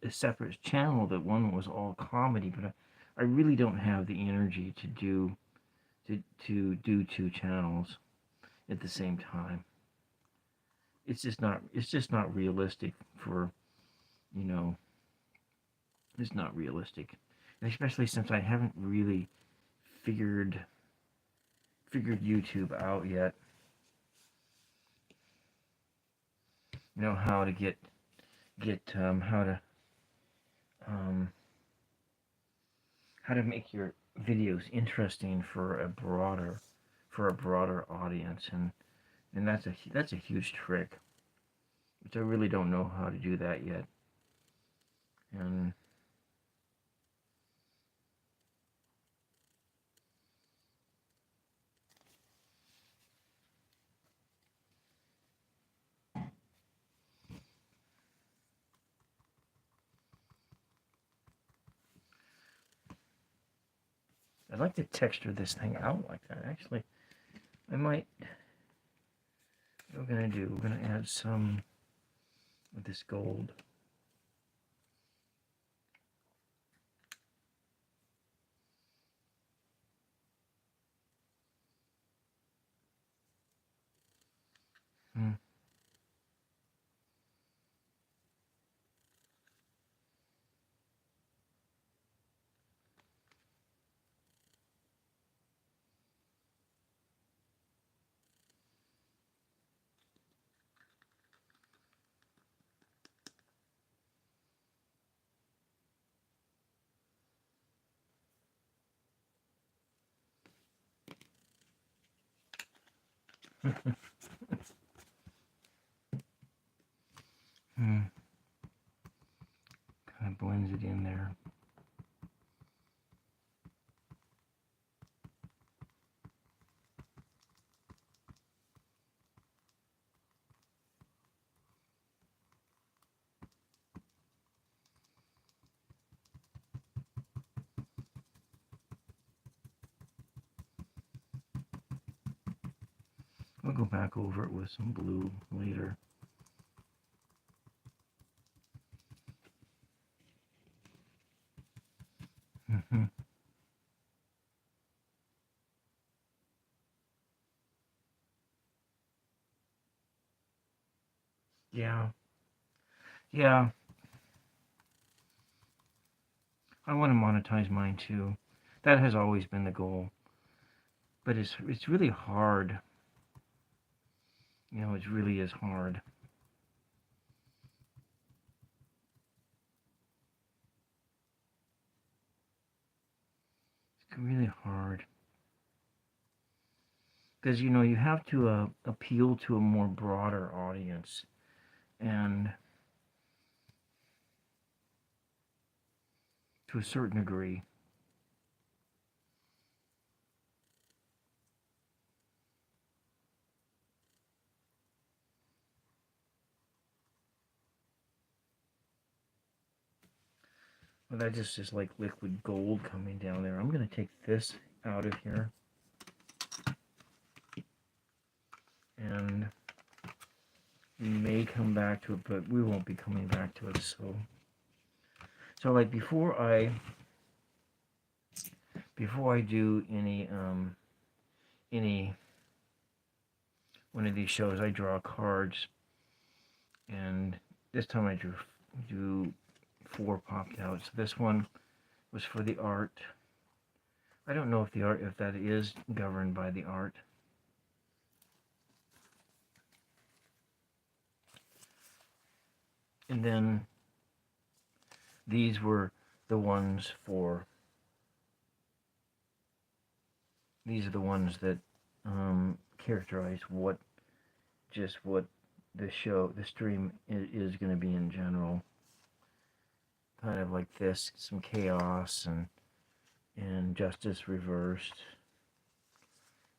a separate channel that one was all comedy, but I really don't have the energy to do 2 channels at the same time. It's just not realistic for you know it's not realistic, and especially since I haven't really figured YouTube out yet. How to get um, how to make your videos interesting for a broader audience, and that's a huge trick, which I really don't know how to do that yet. And I'd like to texture this thing out like that. Actually, I might. What we're gonna do? We're gonna add some of this gold. Hmm. Hmm. Kind of blends it in there. We'll go back over it with some blue later. Mm-hmm. Yeah, yeah. I want to monetize mine too. That has always been the goal, but it's really hard. It really is hard. It's really hard because you have to appeal to a more broader audience, and to a certain degree. Well, that just is like liquid gold coming down there. I'm gonna take this out of here. and we may come back to it, but we won't be coming back to it. So like before I do any one of these shows, I draw cards, and this time I drew 4 popped out. So this one was for the art. I don't know if that is governed by the art. And then these were the ones for, these are the ones that characterize what the stream is going to be in general. Kind of like this, some chaos and justice reversed.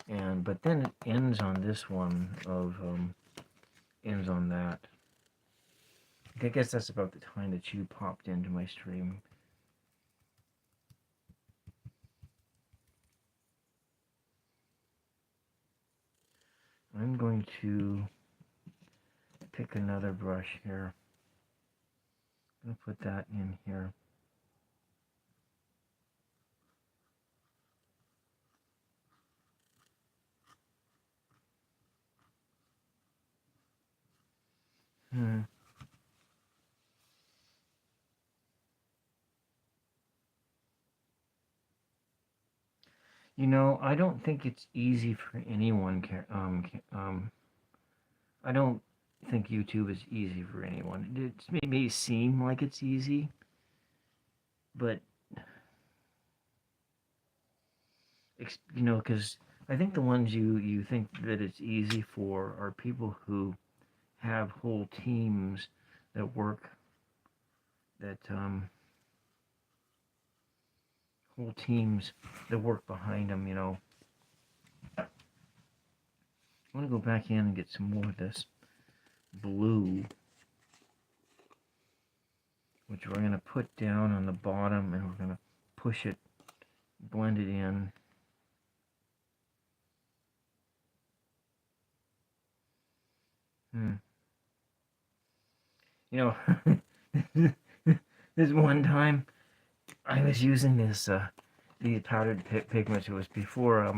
But then it ends on this one of ends on that. I guess that's about the time that you popped into my stream. I'm going to pick another brush here. I'm going to put that in here. You know, I don't think it's easy for anyone. I don't think YouTube is easy for anyone. It may seem like it's easy, but you know, because I think the ones you think that it's easy for are people who have whole teams that work whole teams that work behind them, you know. I want to go back in and get some more of this blue, which we're going to put down on the bottom, and we're going to push it, blend it in. You know, this one time I was using this the powdered pigments. It was before I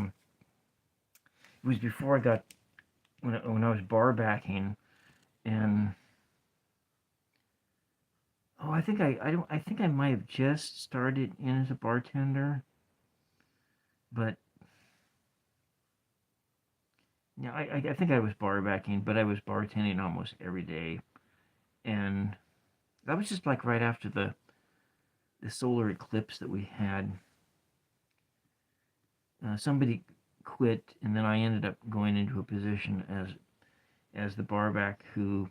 got when I was bar backing, and oh, I think I think I might have just started in as a bartender, but yeah, I think I was bar backing, but I was bartending almost every day, and that was just like right after the solar eclipse that we had. Somebody quit, and then I ended up going into a position as the barback who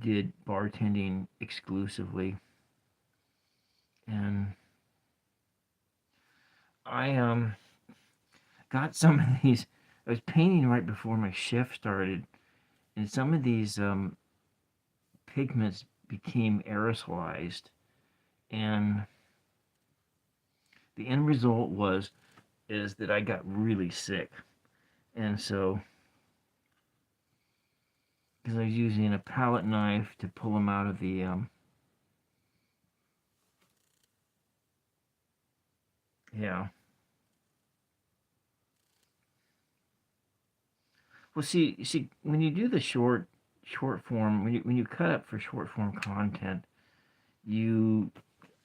did bartending exclusively, and I got some of these. I was painting right before my shift started, and some of these pigments became aerosolized, and the end result is that I got really sick, and so because I was using a palette knife to pull them out of the yeah. Well, see, when you do the short form, when you cut up for short form content, you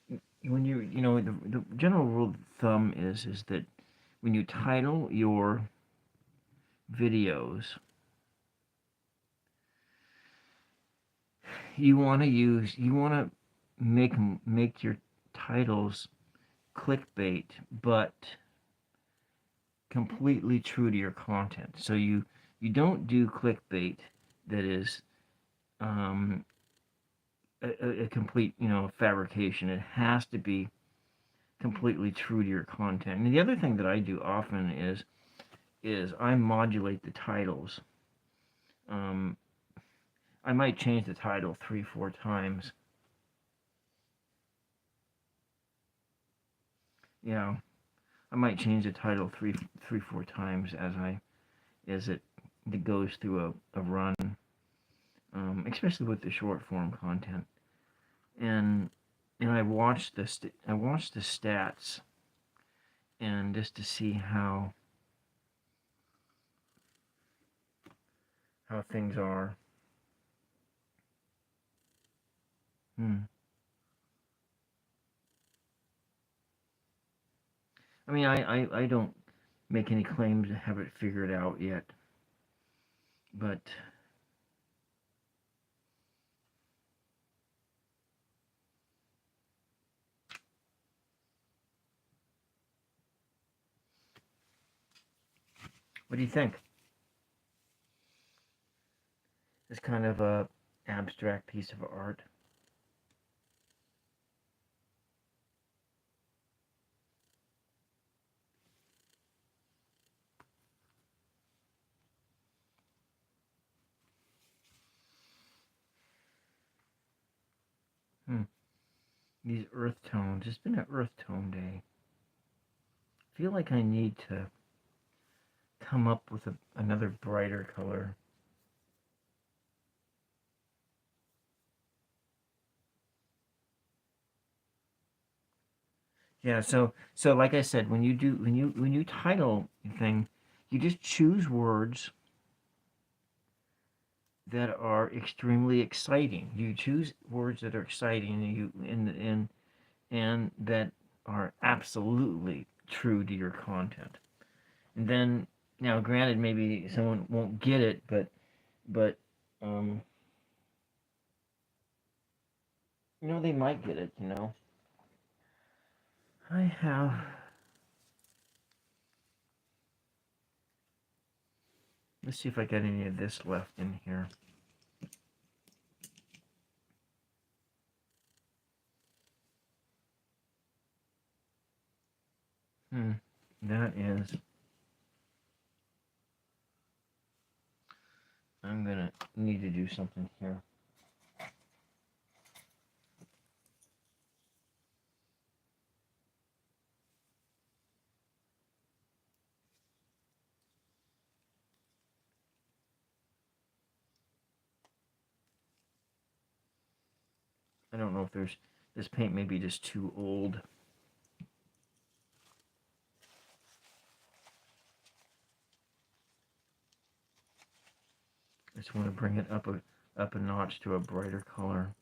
you know the general rule of thumb is that when you title your videos, you want to make your titles clickbait, but completely true to your content. So you don't do clickbait that is a complete, you know, fabrication. It has to be completely true to your content. And the other thing that I do often is I modulate the titles. I might change the title 3-4 times. You know, I might change the title 3-4 times as it that goes through a run, especially with the short form content. And I watched the stats, and just to see how things are. I mean, I don't make any claims to have it figured out yet, but what do you think? It's kind of a abstract piece of art. These earth tones. It's been an earth tone day. I feel like I need to come up with another brighter color. Yeah, so like I said, when you title a thing, you just choose words that are extremely exciting. You choose words that are exciting, and that are absolutely true to your content. And then, now granted, maybe someone won't get it, but they might get it. I have. Let's see if I got any of this left in here. That is. I'm gonna need to do something here. I don't know if this paint may be just too old. I just want to bring it up a notch to a brighter color.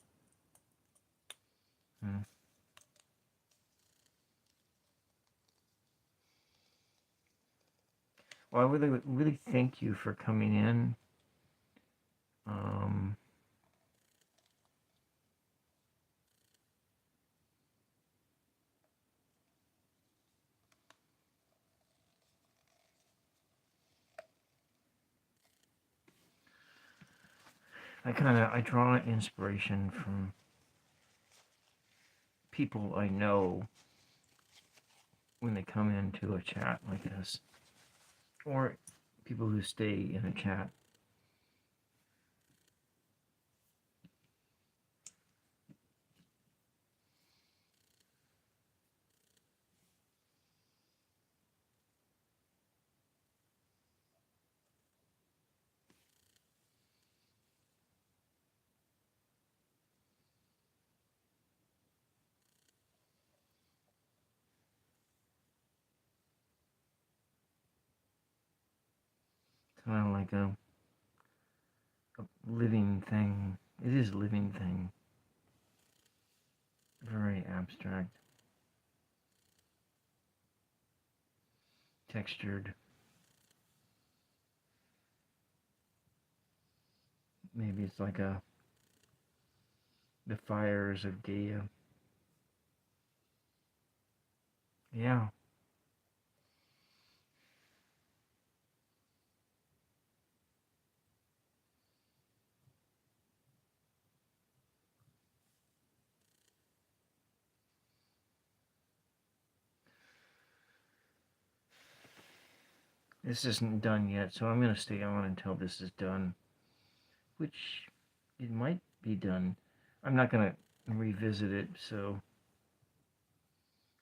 Well, I really thank you for coming in. I draw inspiration from people I know when they come into a chat like this, or people who stay in a chat. Kind of like a living thing. It is a living thing. Very abstract. Textured. Maybe it's like the fires of Gaia. Yeah. This isn't done yet, so I'm going to stay on until this is done. Which, it might be done. I'm not going to revisit it, so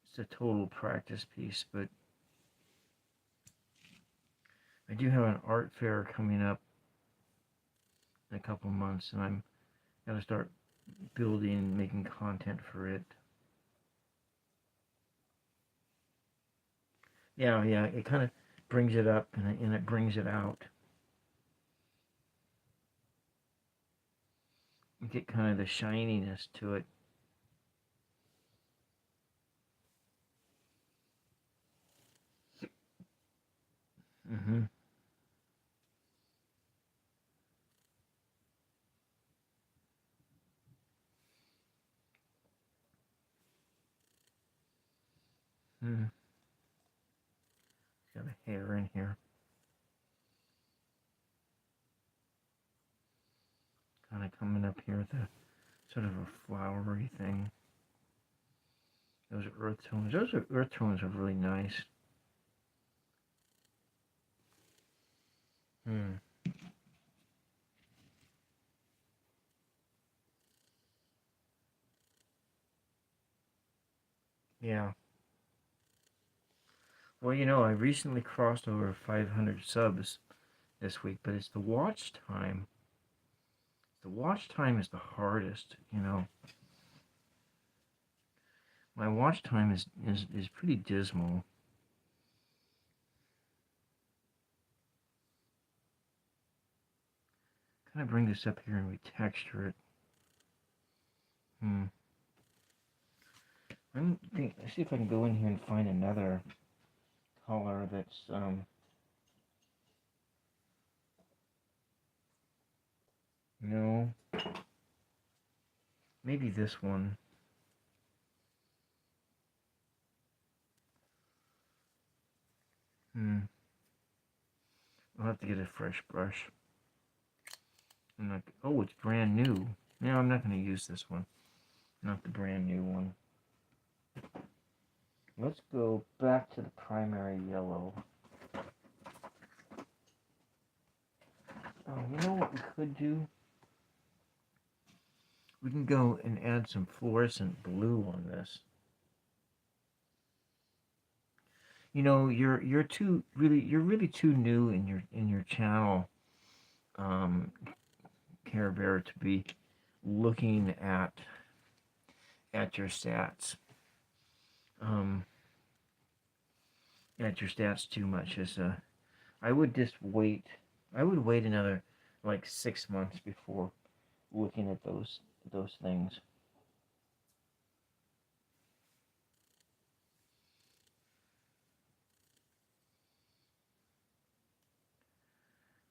it's a total practice piece, but I do have an art fair coming up in a couple months, and I'm gonna start building and making content for it. Yeah, yeah, it kind of brings it up and it brings it out. You get kind of the shininess to it. Mm-hmm. Mm. Got a hair in here. Kind of coming up here with a sort of a flowery thing. Those are earth tones. Those are earth tones are really nice. Hmm. Yeah. Well, I recently crossed over 500 subs this week, but it's the watch time. The watch time is the hardest. My watch time is pretty dismal. Kind of bring this up here and retexture it. Hmm. Let's see if I can go in here and find another color that's no, maybe this one. Hmm. I'll have to get a fresh brush. Oh, it's brand new. No, I'm not going to use this one. Not the brand new one. Let's go back to the primary yellow. Oh, you know what we could do? We can go and add some fluorescent blue on this. You're really too new in your channel, um, Care Bear, to be looking at your stats. Um, at your stats too much. I would just wait. I would wait another like 6 months before looking at those things.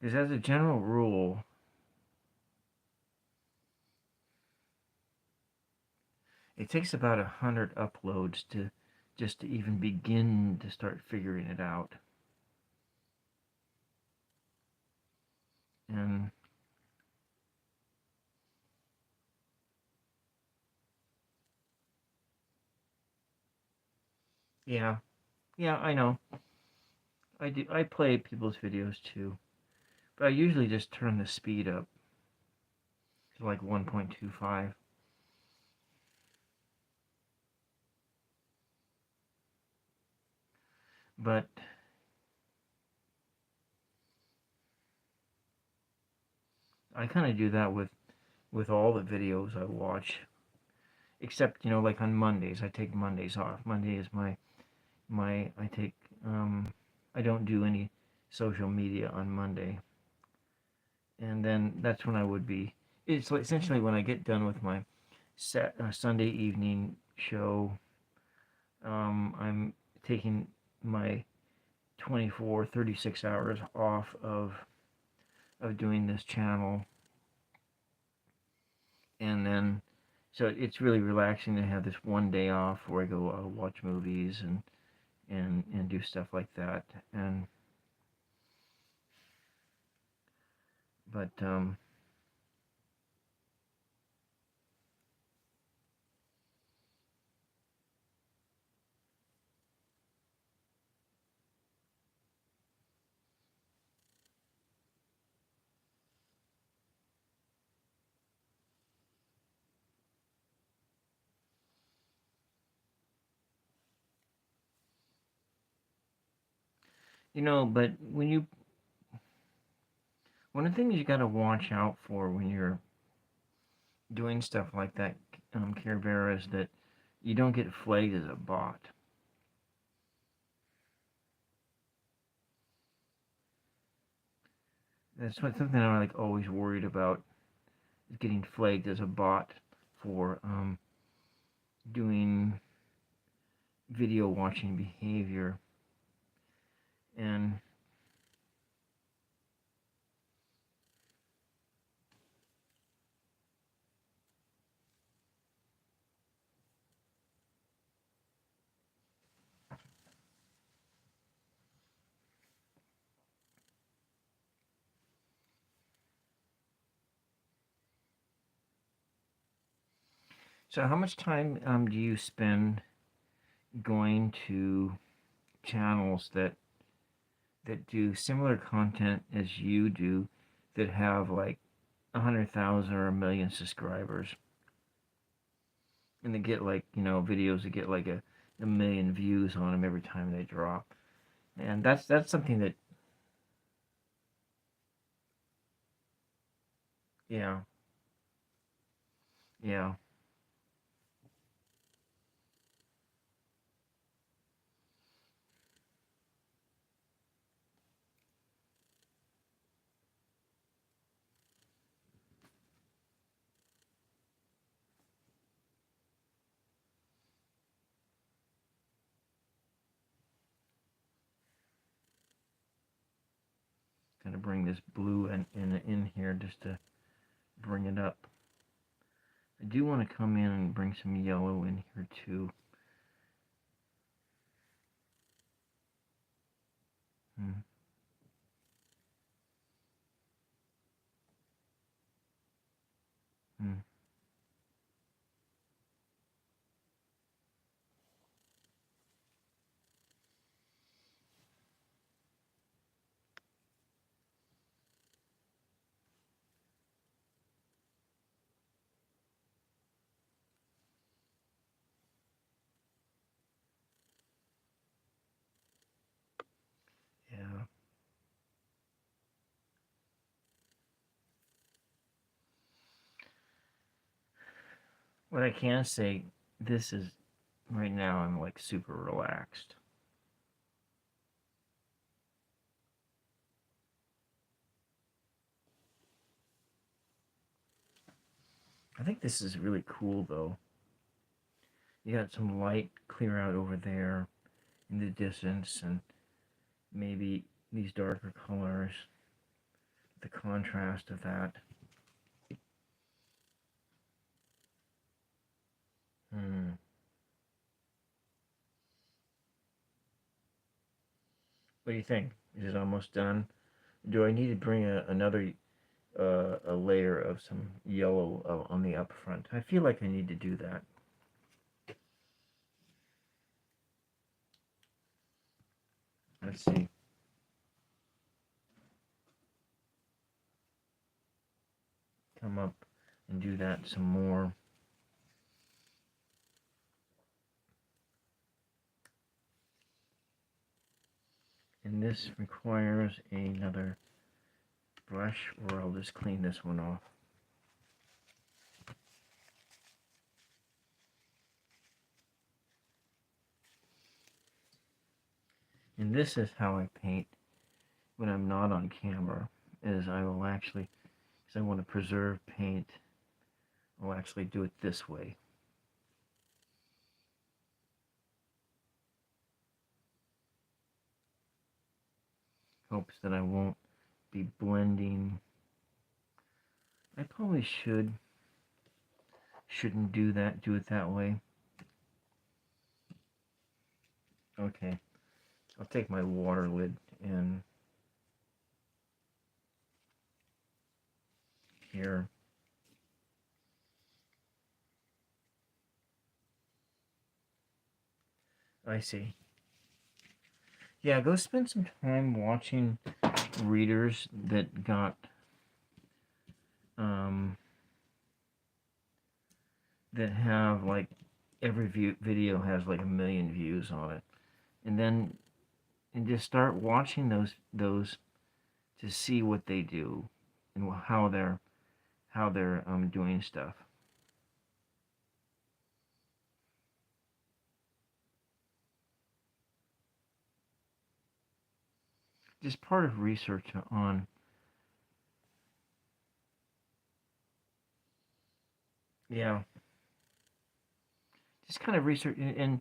Because as a general rule, it takes about 100 uploads to just to even begin to start figuring it out. And yeah, yeah, I know. I do. I play people's videos too, but I usually just turn the speed up to like 1.25. But I kind of do that with all the videos I watch, except like on Mondays. I take Mondays off. Monday is my I take I don't do any social media on Monday, and then that's when I would be. It's like essentially when I get done with my Sunday evening show. I'm taking my 36 hours off of doing this channel, and then so it's really relaxing to have this one day off where I go watch movies and do stuff like that. And but but One of the things you got to watch out for when you're doing stuff like that, Care Bear, is that you don't get flagged as a bot. That's something I'm like always worried about, is getting flagged as a bot for doing video watching behavior. And so how much time do you spend going to channels that do similar content as you do, that have like 100,000 or 1 million subscribers, and they get like, videos that get like a million views on them every time they drop? And that's something that, yeah, yeah, kind of bring this blue in here just to bring it up. I do want to come in and bring some yellow in here too. Hmm. Hmm. Yeah. What I can say, this is, right now I'm like super relaxed. I think this is really cool though. You got some light clear out over there in the distance, and maybe these darker colors, the contrast of that. Hmm. What do you think? Is it almost done? Do I need to bring another a layer of some yellow on the up front? I feel like I need to do that. Let's see. Come up and do that some more. And this requires another brush, or I'll just clean this one off. And this is how I paint when I'm not on camera, is I will actually, because I want to preserve paint, I'll actually do it this way. Hopes that I won't be blending. I probably shouldn't do it that way. Okay, I'll take my water lid in here. I see. Yeah, go spend some time watching readers that got that have like every video has like 1 million views on it, and then just start watching those to see what they do. and how they're doing stuff. Just part of research on, yeah, just kind of research and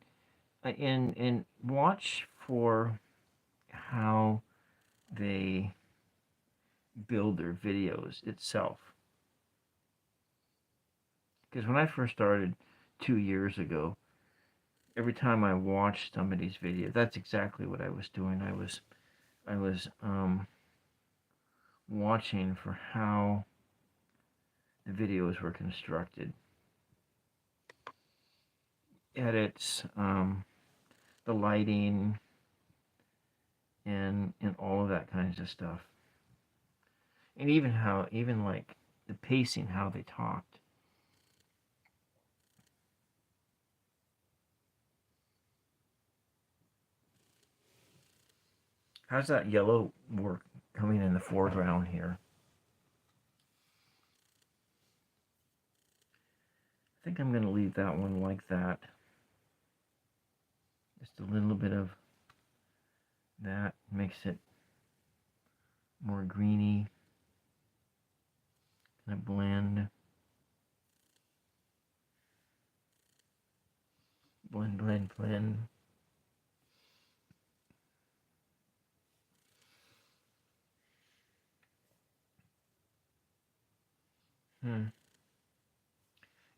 watch for how they build their videos itself. Because when I first started 2 years ago, every time I watched somebody's video, that's exactly what I was doing. I was watching for how the videos were constructed, edits, the lighting, and all of that kinds of stuff, and even like the pacing, how they talked. How's that yellow work coming in the foreground here? I think I'm going to leave that one like that. Just a little bit of that makes it more greeny. Kind of blend. Blend, blend, blend.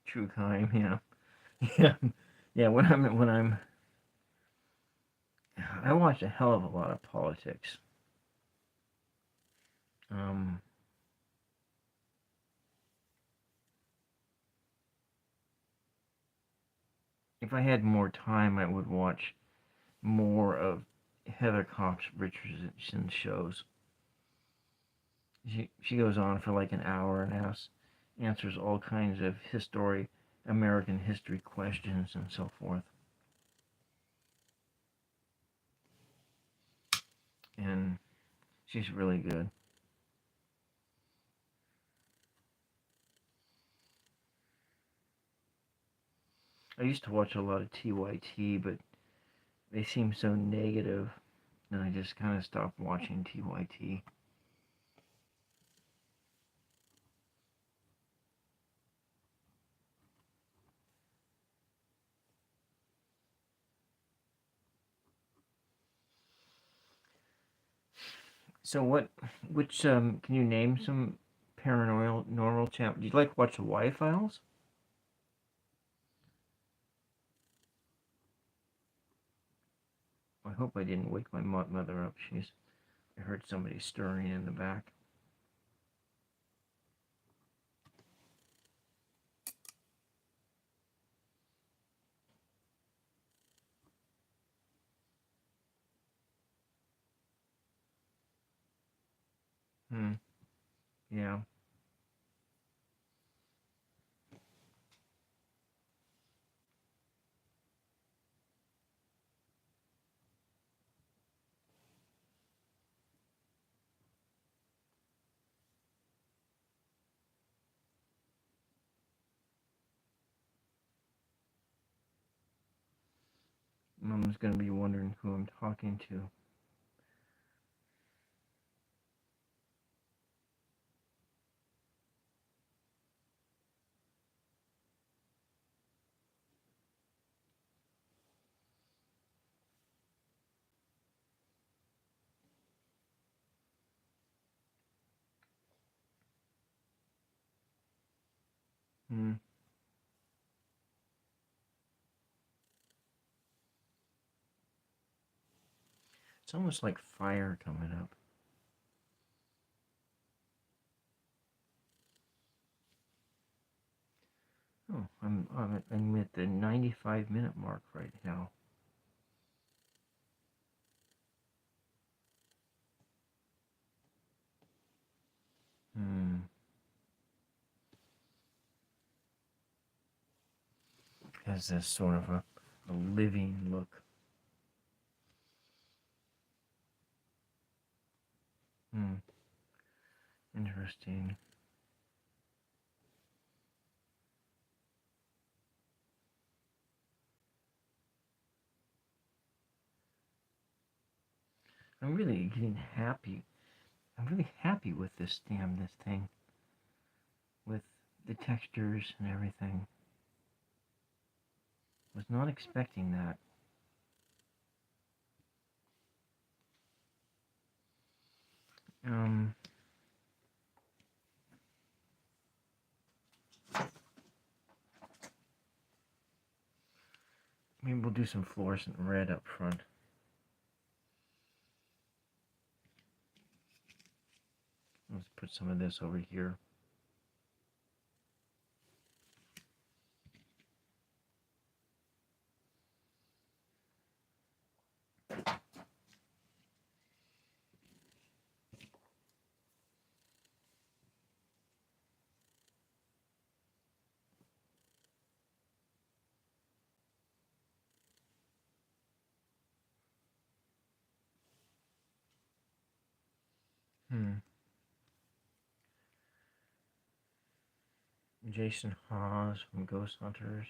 True crime, yeah. Yeah. Yeah, I watch a hell of a lot of politics. Um, if I had more time, I would watch more of Heather Cox Richardson's shows. She goes on for like an hour and answers all kinds of American history questions and so forth. And she's really good. I used to watch a lot of TYT, but they seem so negative, and I just kind of stopped watching TYT. So can you name some paranormal channel? Do you like watch the Y-Files? I hope I didn't wake my mother up. I heard somebody stirring in the back. Yeah. Mom's gonna be wondering who I'm talking to. Hmm. It's almost like fire coming up. Oh, I'm at the 95-minute mark right now. Has this sort of a living look. Interesting. interesting. I'm really getting happy. I'm really happy with this stem, this thing, with the textures and everything. Was not expecting that. Maybe we'll do some fluorescent red up front. Let's put some of this over here. Jason Hawes from Ghost Hunters.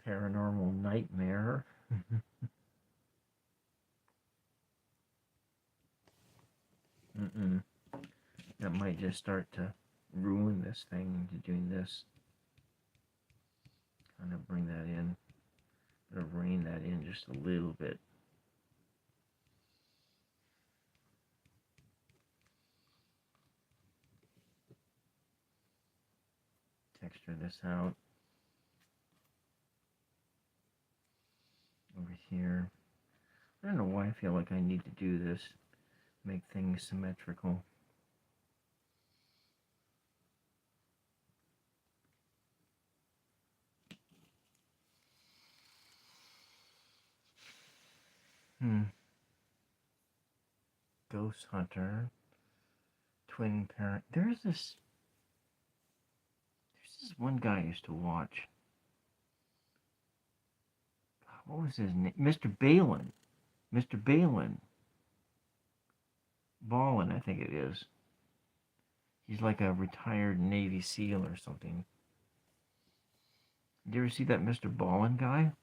Paranormal Nightmare. That might just start to ruin this thing into doing this. Kind of bring that in. Or rein that in just a little bit. Texture this out. Over here. I don't know why I feel like I need to do this. Make things symmetrical. Ghost Hunter. Twin parent. There's this one guy I used to watch. What was his name? Mr. Balin. Mr. Balin. Ballin, I think it is. He's like a retired Navy SEAL or something. Did you ever see that Mr. Ballin guy?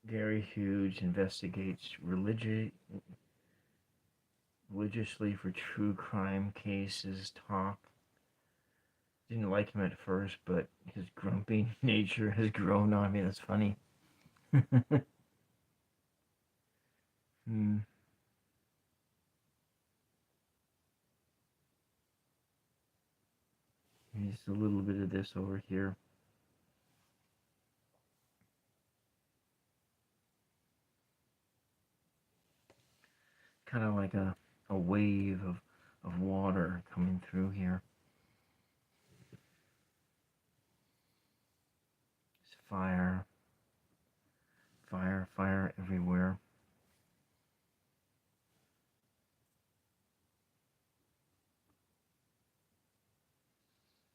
Gary Hughes investigates religiously for true crime cases. Talk. Didn't like him at first, but his grumpy nature has grown on me. That's funny. Just a little bit of this over here. Kind of like a wave of water coming through here. It's fire. Fire, fire everywhere.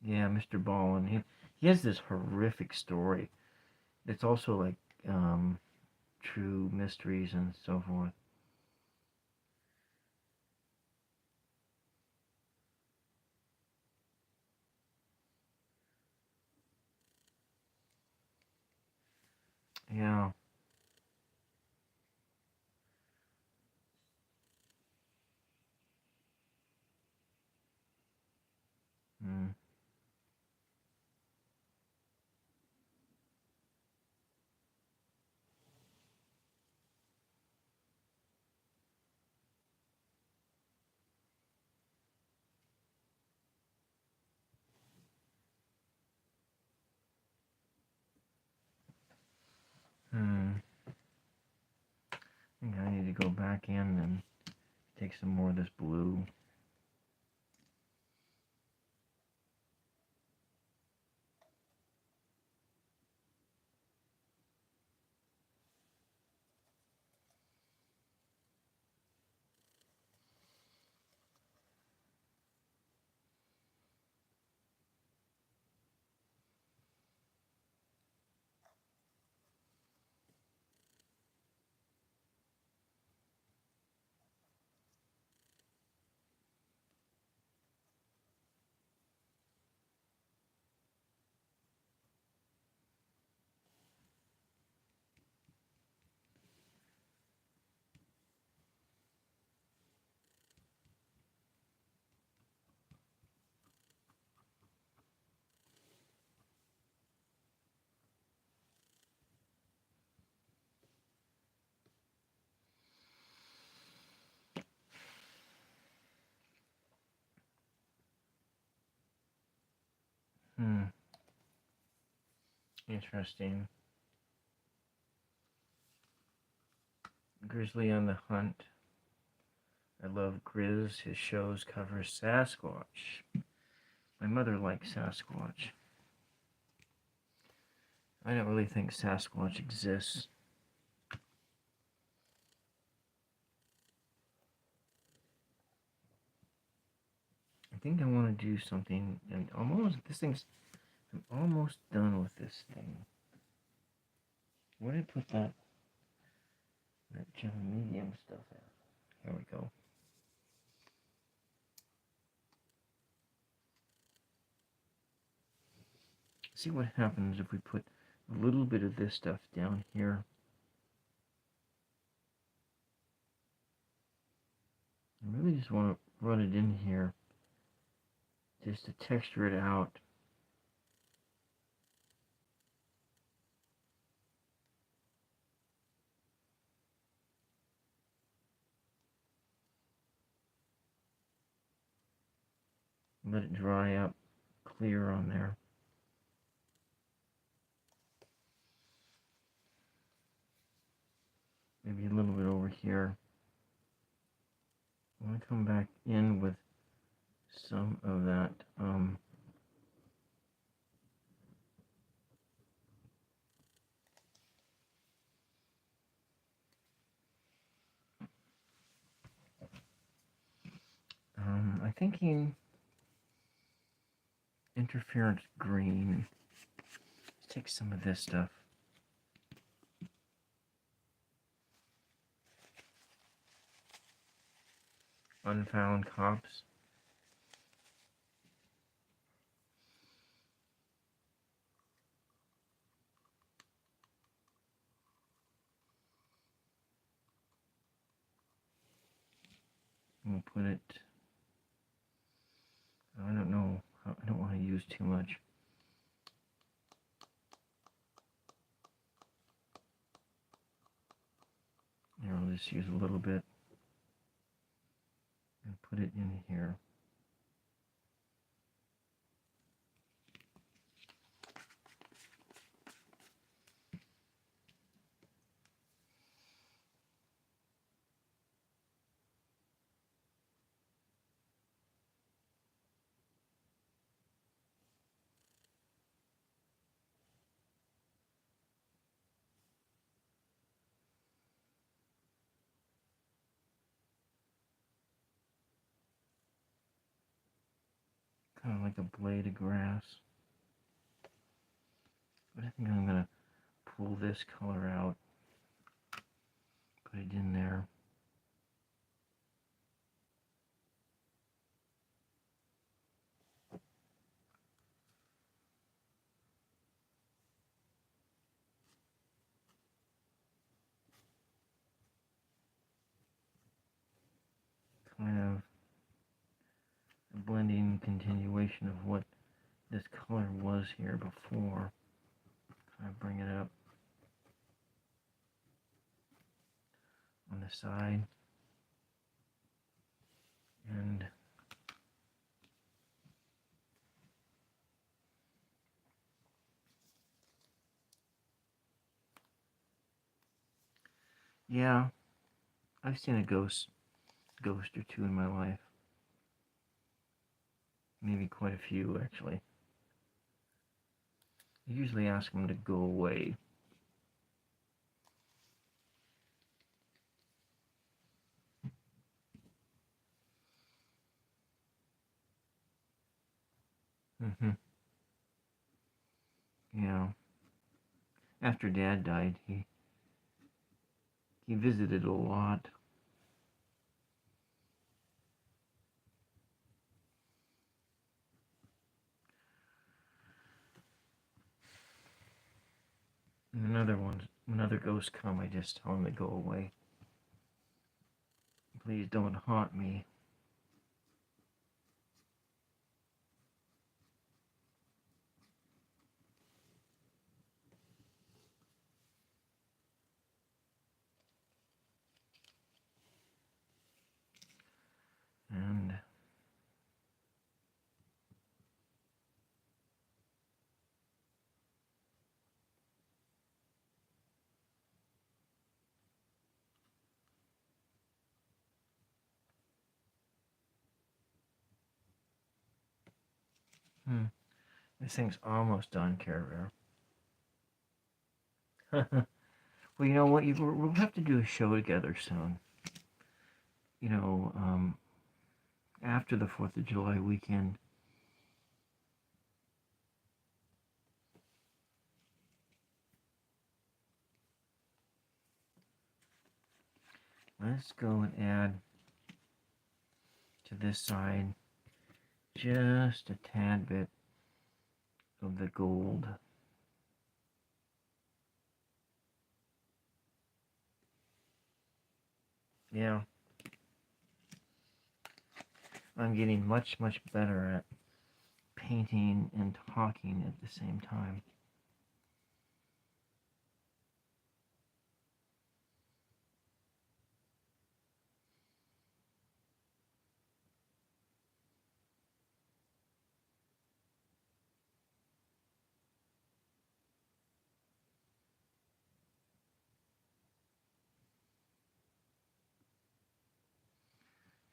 Yeah, Mr. Ballin. He has this horrific story. It's also like true mysteries and so forth. Yeah. Mm. I think I need to go back in and take some more of this blue. Interesting. Grizzly on the Hunt. I love Grizz. His shows cover Sasquatch. My mother likes Sasquatch. I don't really think Sasquatch exists. I think I want to do something, and I'm almost done with this thing. Where did I put that medium stuff at? Here we go. See what happens if we put a little bit of this stuff down here. I really just want to run it in here just to texture it out. Let it dry up clear on there. Maybe a little bit over here. I want to come back in with some of that I'm thinking interference green. Let's take some of this stuff. Unfound Cops. We'll put it, I don't know, I don't want to use too much. Here, I'll just use a little bit and put it in here. Kind of like a blade of grass. But I think I'm going to pull this color out, put it in there. Kind of a blending continuation of what this color was here before. Kind of bring it up on the side. And yeah, I've seen a ghost or two in my life. Maybe quite a few, actually. I usually ask them to go away. Yeah. After Dad died, he visited a lot. And when other ghosts come, I just tell them to go away. Please don't haunt me. And This thing's almost done, Care Bear. Well, you know what? We'll have to do a show together soon. You know, after the 4th of July weekend. Let's go and add to this side just a tad bit of the gold. Yeah. I'm getting much, much better at painting and talking at the same time.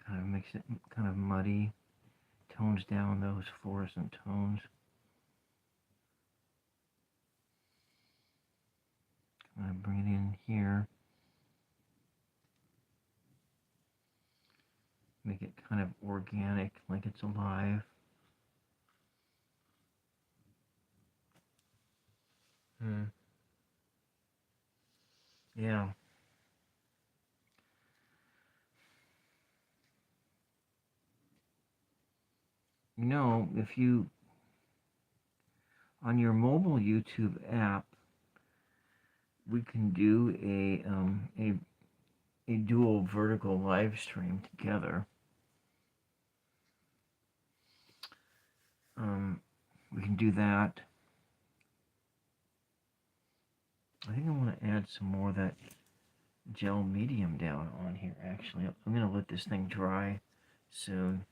Kind of makes it kind of muddy, tones down those fluorescent tones. Kind of bring it in here. Make it kind of organic, like it's alive. Yeah. You know, if you, on your mobile YouTube app, we can do a dual vertical live stream together. We can do that. I think I want to add some more of that gel medium down on here, actually. I'm going to let this thing dry soon.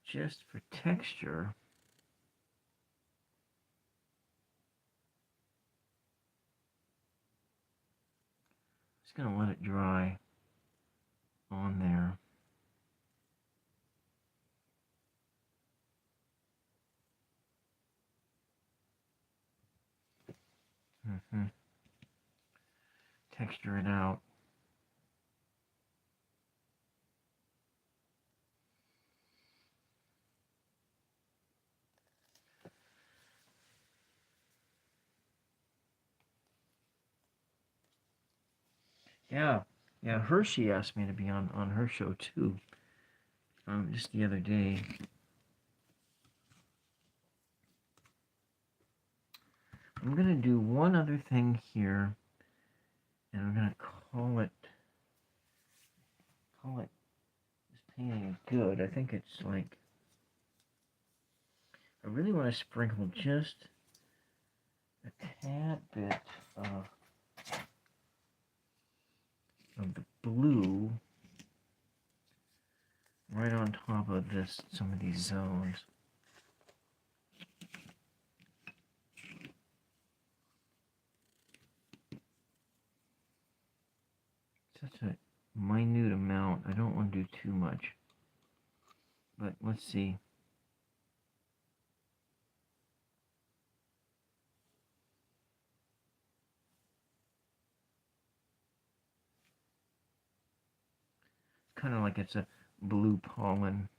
Just for texture. Just going to let it dry on there. Texture it out. Yeah, Hershey asked me to be on her show too, just the other day. I'm gonna do one other thing here, and I'm gonna call it this painting is good. I think it's like, I really want to sprinkle just a tad bit of the blue right on top of some of these zones. Such a minute amount. I don't want to do too much. But let's see. It's kind of like it's a blue pollen.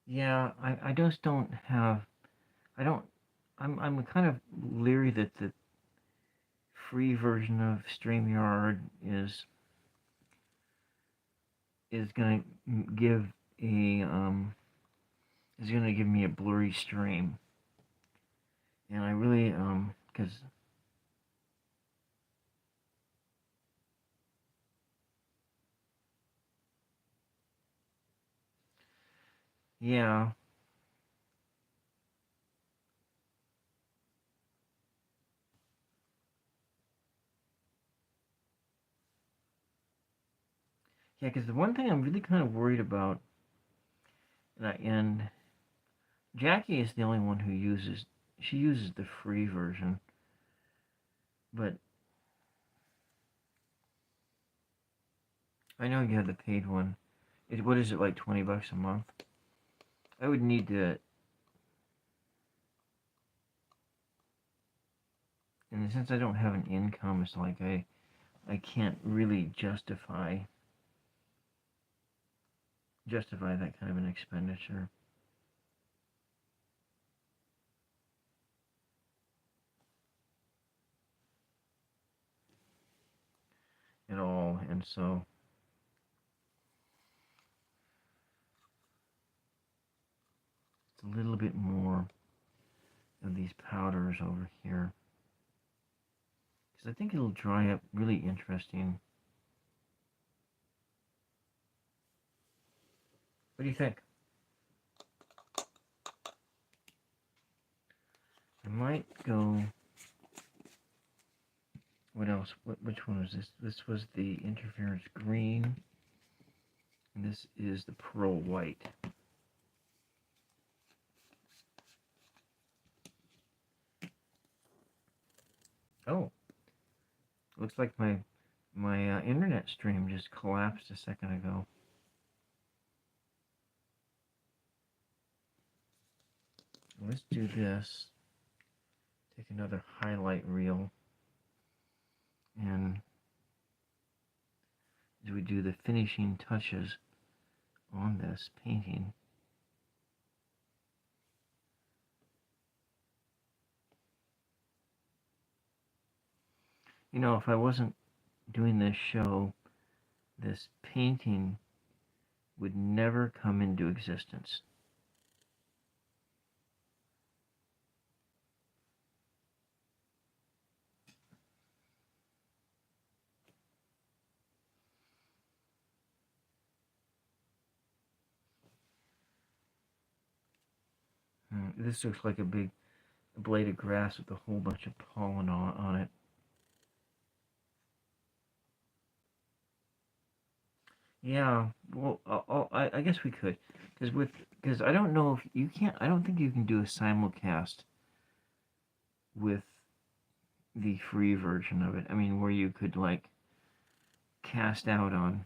Yeah, I just don't have, I'm kind of leery that the free version of StreamYard is gonna give is gonna give me a blurry stream. And I really, cause yeah, Yeah, because the one thing I'm really kind of worried about, and Jackie is the only one who she uses the free version, but I know you have the paid one. What is it, like $20 a month? I would need to, and since I don't have an income, it's like I can't really justify that kind of an expenditure at all, and so it's a little bit more of these powders over here, because I think it'll dry up really interesting. What do you think? I might go. What else? Which one was this? This was the interference green, and this is the pearl white. Oh, looks like my internet stream just collapsed a second ago. Let's do this. Take another highlight reel, and as we do the finishing touches on this painting, you know, if I wasn't doing this show, this painting would never come into existence. This looks like a big blade of grass with a whole bunch of pollen on it. Yeah, well, I guess we could, because I don't know if you can't. I don't think you can do a simulcast with the free version of it. I mean, where you could like cast out on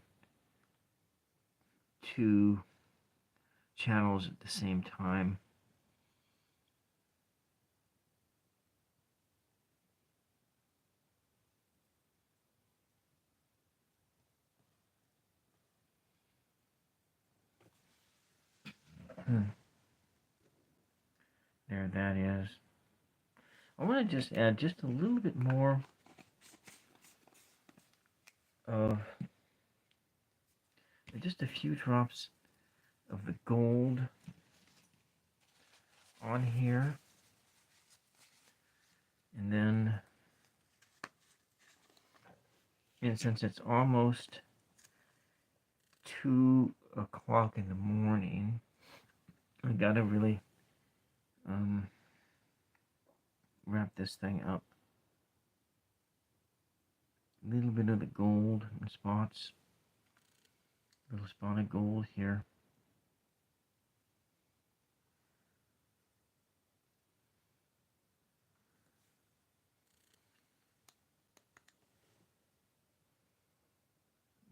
two channels at the same time. There, that is. I want to just add just a little bit more of just a few drops of the gold on here, and then, and since it's almost 2 o'clock in the morning, I gotta really wrap this thing up. A little bit of the gold and spots, little spot of gold here.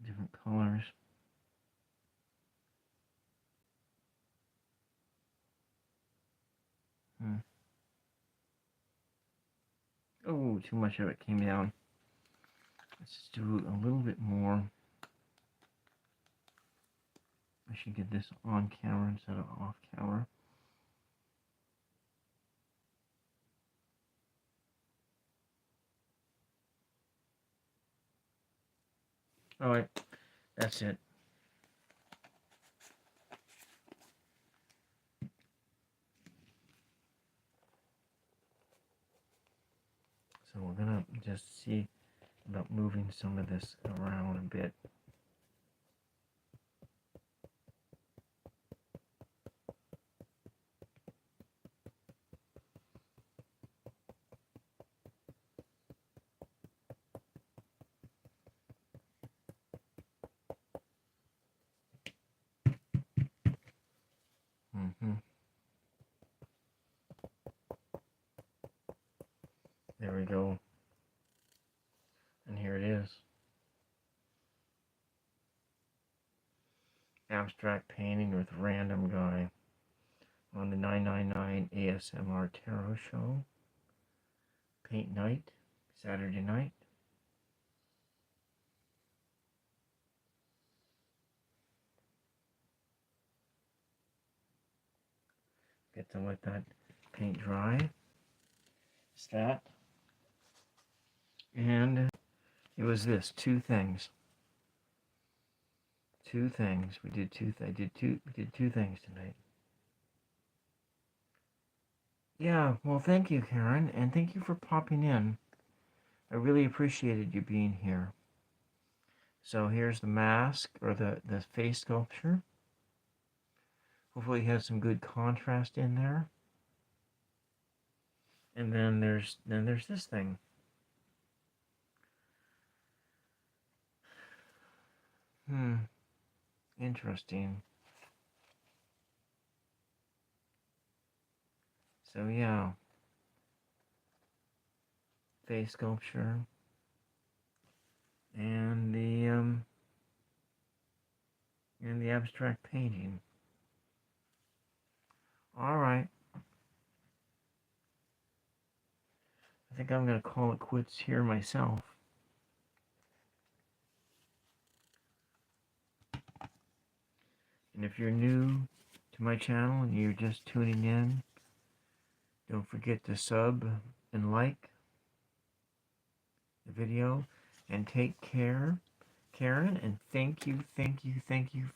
Different colors. Oh, too much of it came down. Let's just do a little bit more. I should get this on camera instead of off camera. Alright, that's it. So we're gonna just see about moving some of this around a bit. abstract painting with random guy on the 999 ASMR Tarot Show. Paint night, Saturday night. Get to let that paint dry. It's that. And it was this, two things. Two things. We did two things tonight. Yeah, well, thank you, Karen, and thank you for popping in. I really appreciated you being here. So here's the mask, or the face sculpture. Hopefully it has some good contrast in there. And then there's this thing. Interesting. So yeah, face sculpture and the abstract painting. All right. I think I'm gonna call it quits here myself. And if you're new to my channel and you're just tuning in, don't forget to sub and like the video, and take care, Karen, and thank you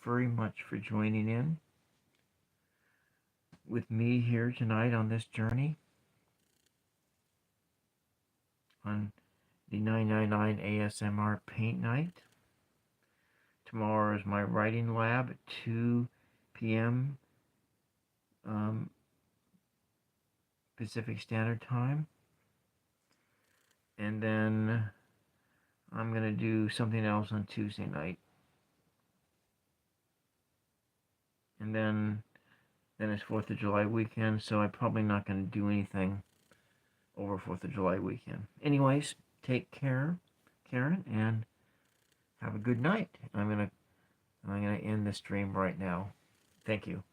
very much for joining in with me here tonight on this journey on the 999 ASMR Paint Night. Tomorrow is my writing lab at 2 p.m. Pacific Standard Time. And then I'm going to do something else on Tuesday night. And then it's 4th of July weekend, so I'm probably not going to do anything over 4th of July weekend. Anyways, take care, Karen, and have a good night. I'm gonna end the stream right now. Thank you.